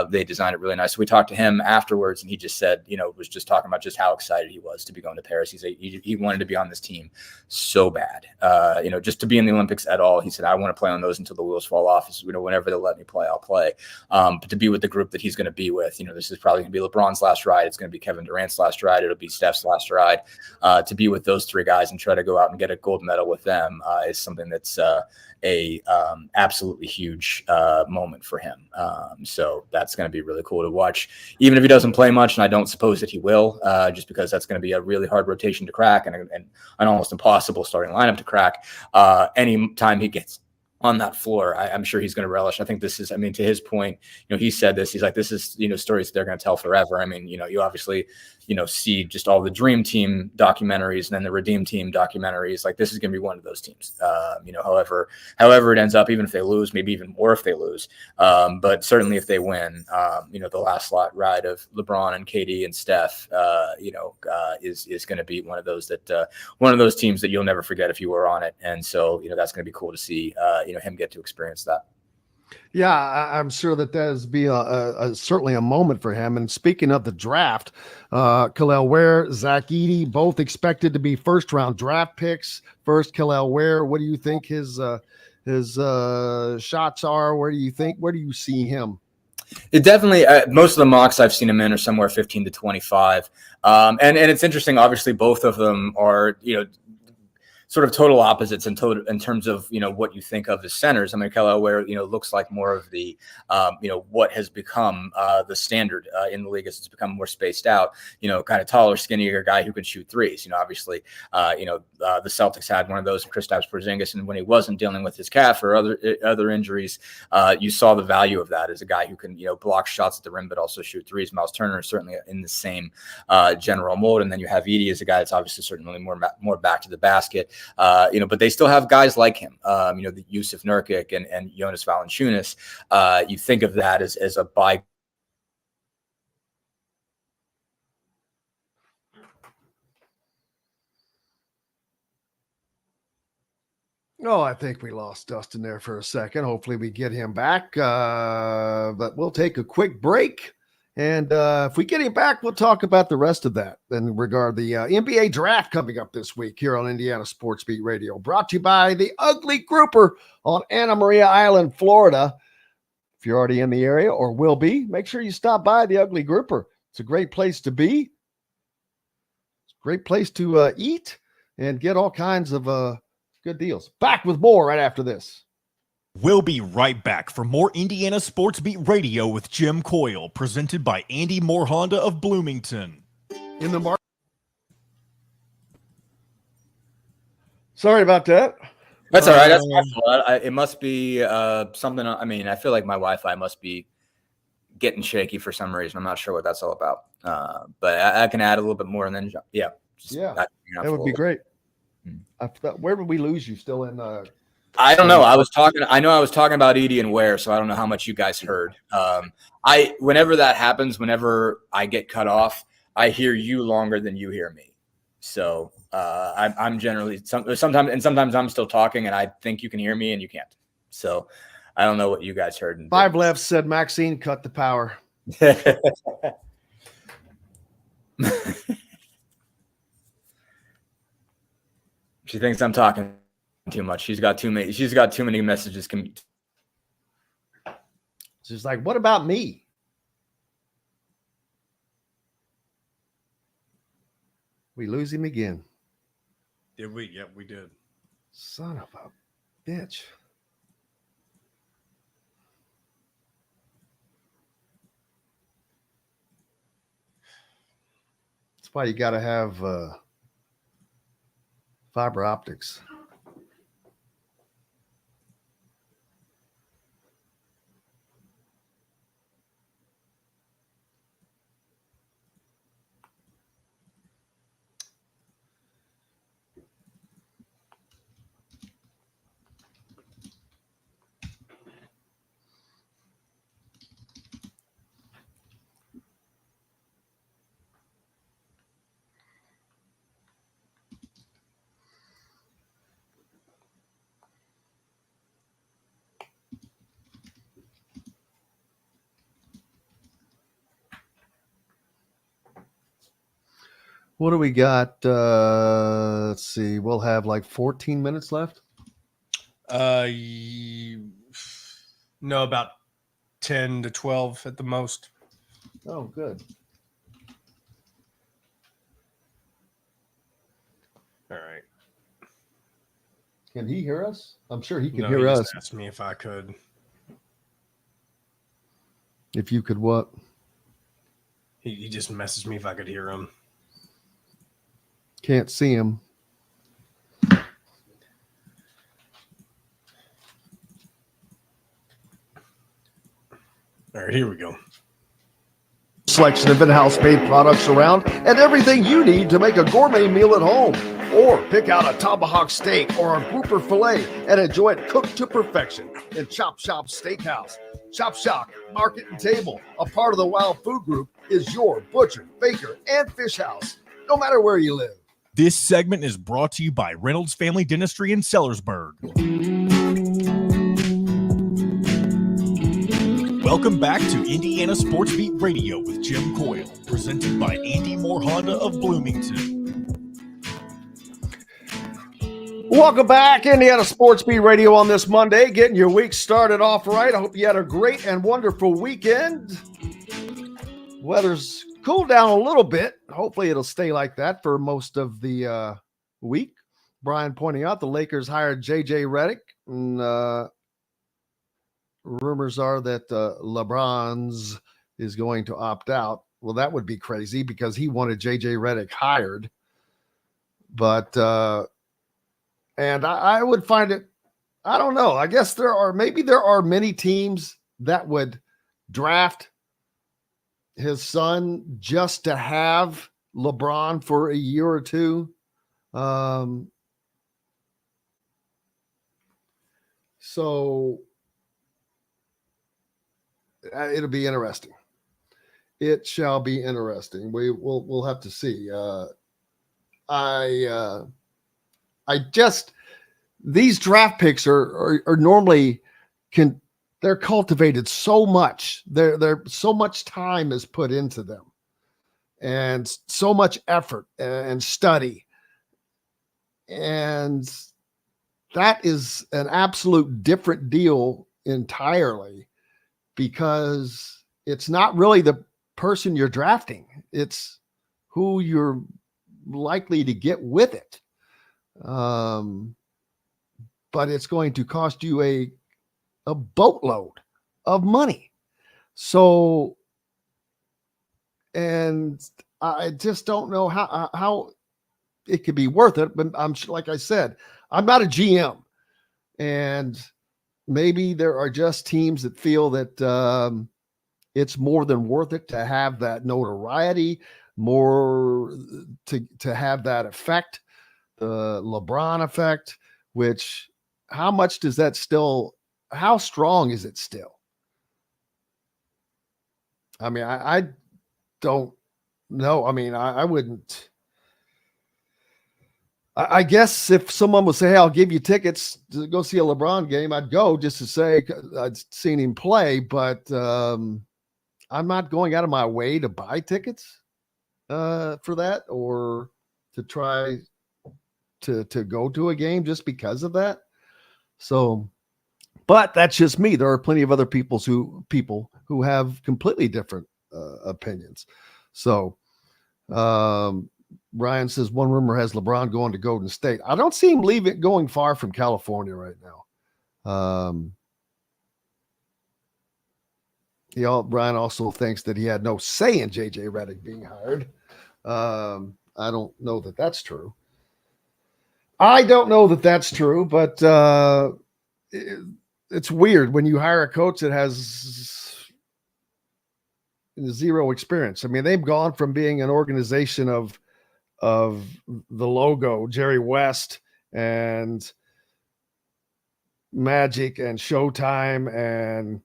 They designed it really nice. So we talked to him afterwards, and he just said, was just talking about just how excited he was to be going to Paris. He wanted to be on this team so bad, just to be in the Olympics at all. He said, I want to play on those until the wheels fall off. Whenever they'll let me play, I'll play. But to be with the group that he's going to be with, this is probably going to be LeBron's last ride. It's going to be Kevin Durant's last ride. It'll be Steph's last ride. To be with those three guys and try to go out and get a gold medal with them is something that's a absolutely huge moment for him. So that's going to be really cool to watch, even if he doesn't play much. And I don't suppose that he will, just because that's going to be a really hard rotation to crack and an almost impossible starting lineup to crack. Any time he gets on that floor, I'm sure he's going to relish. I think this is, to his point, he said this, he's like, this is, stories that they're going to tell forever. You obviously, see just all the Dream Team documentaries and then the Redeem Team documentaries. Like, this is going to be one of those teams, however it ends up, even if they lose, maybe even more if they lose. But certainly if they win, the last ride of LeBron and KD and Steph, is going to be one of those teams that you'll never forget if you were on it. And so, that's going to be cool to see, him get to experience that. Yeah, I'm sure that does be certainly a moment for him. And speaking of the draft, Kel'el Ware, Zach Edey, both expected to be first-round draft picks. First, Kel'el Ware, what do you think his shots are? Where do you see him? It definitely, most of the mocks I've seen him in are somewhere 15 to 25. And it's interesting, obviously, both of them are, sort of total opposites in terms of, what you think of as centers. Kel'el Ware, looks like more of the, what has become the standard in the league as it's become more spaced out, kind of taller, skinnier guy who can shoot threes. Obviously, the Celtics had one of those, Kristaps Porzingis, and when he wasn't dealing with his calf or other injuries, you saw the value of that as a guy who can, block shots at the rim, but also shoot threes. Miles Turner is certainly in the same general mold. And then you have Edey as a guy that's obviously certainly more back to the basket. But they still have guys like him, the Yusuf Nurkic and Jonas Valanciunas. You think of that as a buy. Oh, I think we lost Dustin there for a second. Hopefully we get him back. But we'll take a quick break. And if we get him back, we'll talk about the rest of that in regard to the NBA draft coming up this week here on Indiana Sports Beat Radio. Brought to you by the Ugly Grouper on Anna Maria Island, Florida. If you're already in the area or will be, make sure you stop by the Ugly Grouper. It's a great place to be. It's a great place to eat and get all kinds of good deals. Back with more right after this. We'll be right back for more Indiana Sports Beat Radio with Jim Coyle, presented by Andy Moore Honda of Bloomington. In the market. Sorry about that. That's all right. That's my fault. It must be something. I feel like my Wi-Fi must be getting shaky for some reason. I'm not sure what that's all about. But I can add a little bit more, and then that would be great. Where did we lose you? Still in? I don't know. I was talking about Edey and Ware, so I don't know how much you guys heard. Whenever that happens, whenever I get cut off, I hear you longer than you hear me. So I'm generally sometimes I'm still talking and I think you can hear me and you can't. So I don't know what you guys heard. Five Left said Maxine cut the power. She thinks I'm talking too much. She's got too many messages. She's like, what about me? We lose him again. Did we? Yep, we did. Son of a bitch. That's why you got to have fiber optics. What do we got? Let's see. We'll have like 14 minutes left. No, about 10 to 12 at the most. Oh, good. All right. Can he hear us? I'm sure he can No, hear he us. just asked me if I could. If you could what? He just messaged me if I could hear him. Can't see him. All right, here we go. Selection of in-house made products around and everything you need to make a gourmet meal at home. Or pick out a tomahawk steak or a grouper filet and enjoy it cooked to perfection in Chop Shop Steakhouse. Chop Shop Market and Table, a part of the Wild Food Group, is your butcher, baker, and fish house, no matter where you live. This segment is brought to you by Reynolds Family Dentistry in Sellersburg. Welcome back to Indiana Sports Beat Radio with Jim Coyle, presented by Andy Moore Honda of Bloomington. Welcome back, Indiana Sports Beat Radio on this Monday, getting your week started off right. I hope you had a great and wonderful weekend. Weather's cooled down a little bit. Hopefully it'll stay like that for most of the week. Brian pointing out the Lakers hired J.J. Redick, and rumors are that LeBron's is going to opt out. Well, that would be crazy because he wanted J.J. Redick hired. But and I would find it, I don't know. I guess there are many teams that would draft his son just to have LeBron for a year or two. So it'll be interesting. It shall be interesting. We'll have to see. These draft picks are normally they're cultivated so much. They're so much time is put into them and so much effort and study. And that is an absolute different deal entirely, because it's not really the person you're drafting. It's who you're likely to get with it. But it's going to cost you a boatload of money. So, and I just don't know how it could be worth it. But like I said, I'm not a GM, and maybe there are just teams that feel that it's more than worth it to have that notoriety, more to have that effect, the LeBron effect, which how much does that still, how strong is it still? I mean, I don't know. I mean, I wouldn't. I guess if someone would say, hey, I'll give you tickets to go see a LeBron game, I'd go just to say I'd seen him play, but I'm not going out of my way to buy tickets for that, or to try to go to a game just because of that. So, but that's just me. There are plenty of other people who have completely different opinions. So, Ryan says one rumor has LeBron going to Golden State. I don't see him going far from California right now. Brian also thinks that he had no say in J.J. Redick being hired. I don't know that that's true. I don't know that that's true, but it's weird when you hire a coach that has zero experience. I mean, they've gone from being an organization of the logo, Jerry West and Magic and Showtime and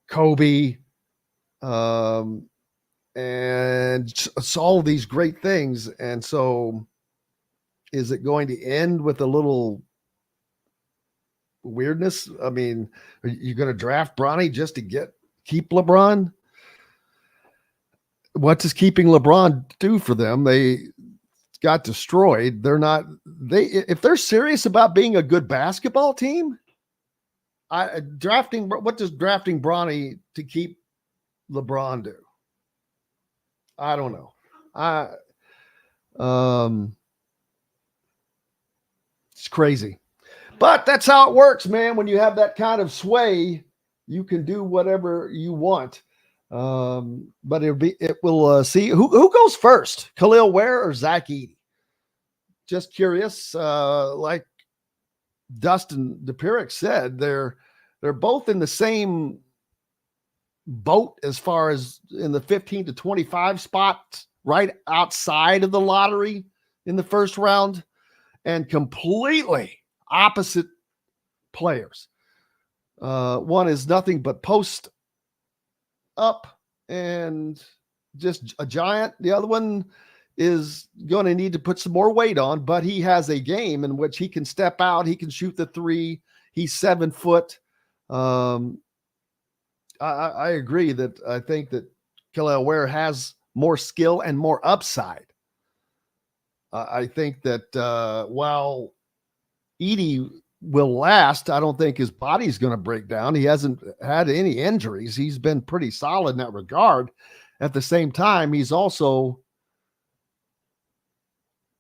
Kobe, and it's all these great things. And so is it going to end with a little weirdness? I mean, are you going to draft Bronny just to keep LeBron? what does keeping LeBron do for them? They got destroyed. If they're serious about being a good basketball team, what does drafting Bronny to keep LeBron do? I don't know. It's crazy, but that's how it works, man. When you have that kind of sway, you can do whatever you want. But it will see who goes first, Khalil Ware or Zach Edey. Just curious. Like Dustin Dopirak said, they're both in the same boat as far as in the 15 to 25 spot, right outside of the lottery in the first round, and completely opposite players. One is nothing but post up and just a giant. The other one is going to need to put some more weight on, but he has a game in which he can step out. He can shoot the three. He's 7 foot. I agree that I think that Khalil Ware has more skill and more upside. I think that while Edey will last, I don't think his body's going to break down. He hasn't had any injuries. He's been pretty solid in that regard. At the same time, he's also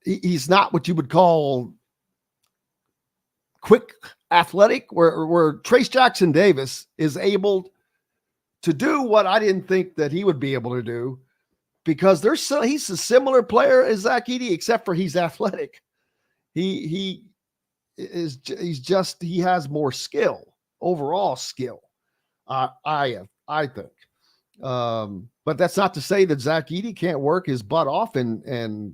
he's not what you would call quick athletic, where Trace Jackson Davis is able to do what I didn't think that he would be able to do, because he's a similar player as Zach Edey, except for he's athletic. He has more skill, overall skill. I think. But that's not to say that Zach Edey can't work his butt off and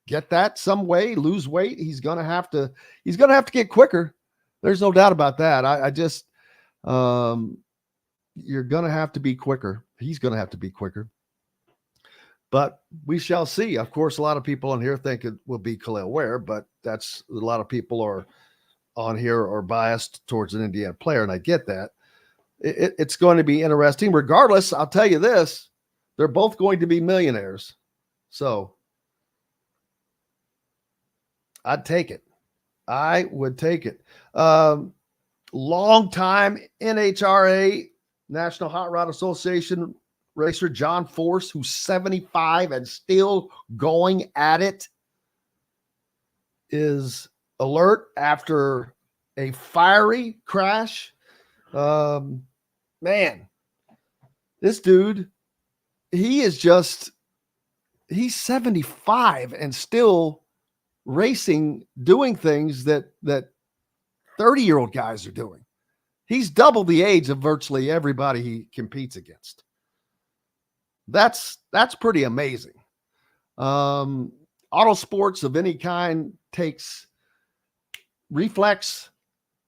get that some way, lose weight. He's gonna have to get quicker. There's no doubt about that. You're gonna have to be quicker. He's gonna have to be quicker. But we shall see. Of course, a lot of people on here think it will be Khalil Ware, but that's a lot of people are on here are biased towards an Indiana player, and I get that. It's going to be interesting. Regardless, I'll tell you this, they're both going to be millionaires. So I'd take it. I would take it. Long-time NHRA, National Hot Rod Association racer John Force, who's 75 and still going at it, is alert after a fiery crash. Man, this dude, he's 75 and still racing, doing things that 30-year-old guys are doing. He's double the age of virtually everybody he competes against. That's pretty amazing. Auto sports of any kind takes reflex,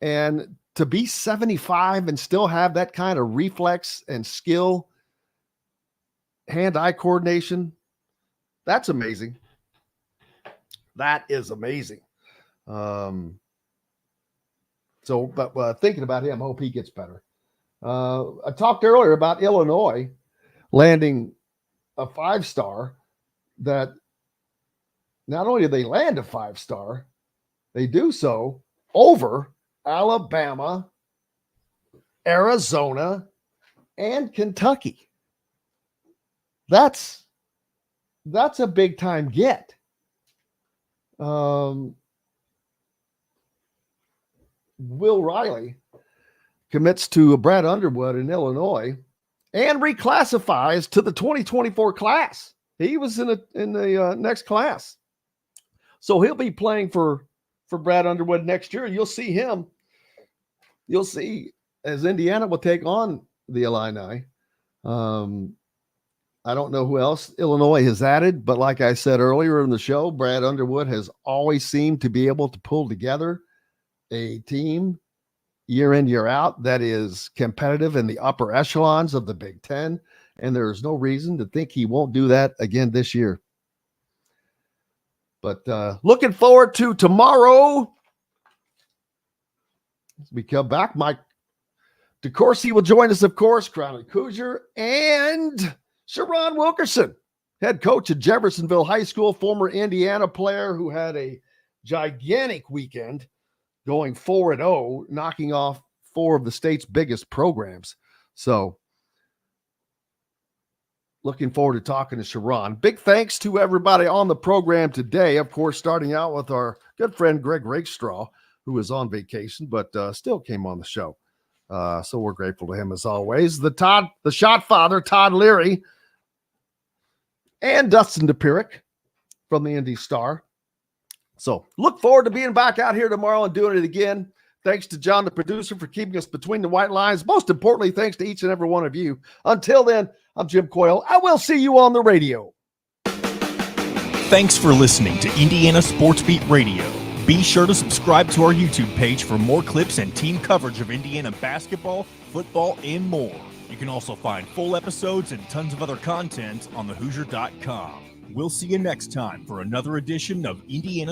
and to be 75 and still have that kind of reflex and skill, hand-eye coordination, that's amazing. That is amazing. But thinking about him, I hope he gets better. I talked earlier about Illinois landing a 5-star, that not only do they land a 5-star, they do so over Alabama, Arizona, and Kentucky. That's a big time get. Will Riley commits to Brad Underwood in Illinois and reclassifies to the 2024 class. He was in the next class. So he'll be playing for Brad Underwood next year. You'll see him. You'll see as Indiana will take on the Illini. I don't know who else Illinois has added, but like I said earlier in the show, Brad Underwood has always seemed to be able to pull together a team year in, year out that is competitive in the upper echelons of the Big Ten, and there is no reason to think he won't do that again this year. But looking forward to tomorrow. As we come back, Mike DeCourcy will join us, of course, Crowley Coosier and Sharon Wilkerson, head coach at Jeffersonville High School, former Indiana player who had a gigantic weekend going 4-0, knocking off 4 of the state's biggest programs. So looking forward to talking to Sharon. Big thanks to everybody on the program today. Of course, starting out with our good friend Greg Rakestraw, who was on vacation, but still came on the show. So we're grateful to him as always. The shot father, Todd Leary, and Dustin Dopirak from the Indy Star. So look forward to being back out here tomorrow and doing it again. Thanks to John, the producer, for keeping us between the white lines. Most importantly, thanks to each and every one of you. Until then, I'm Jim Coyle. I will see you on the radio. Thanks for listening to Indiana Sports Beat Radio. Be sure to subscribe to our YouTube page for more clips and team coverage of Indiana basketball, football, and more. You can also find full episodes and tons of other content on thehoosier.com. We'll see you next time for another edition of Indiana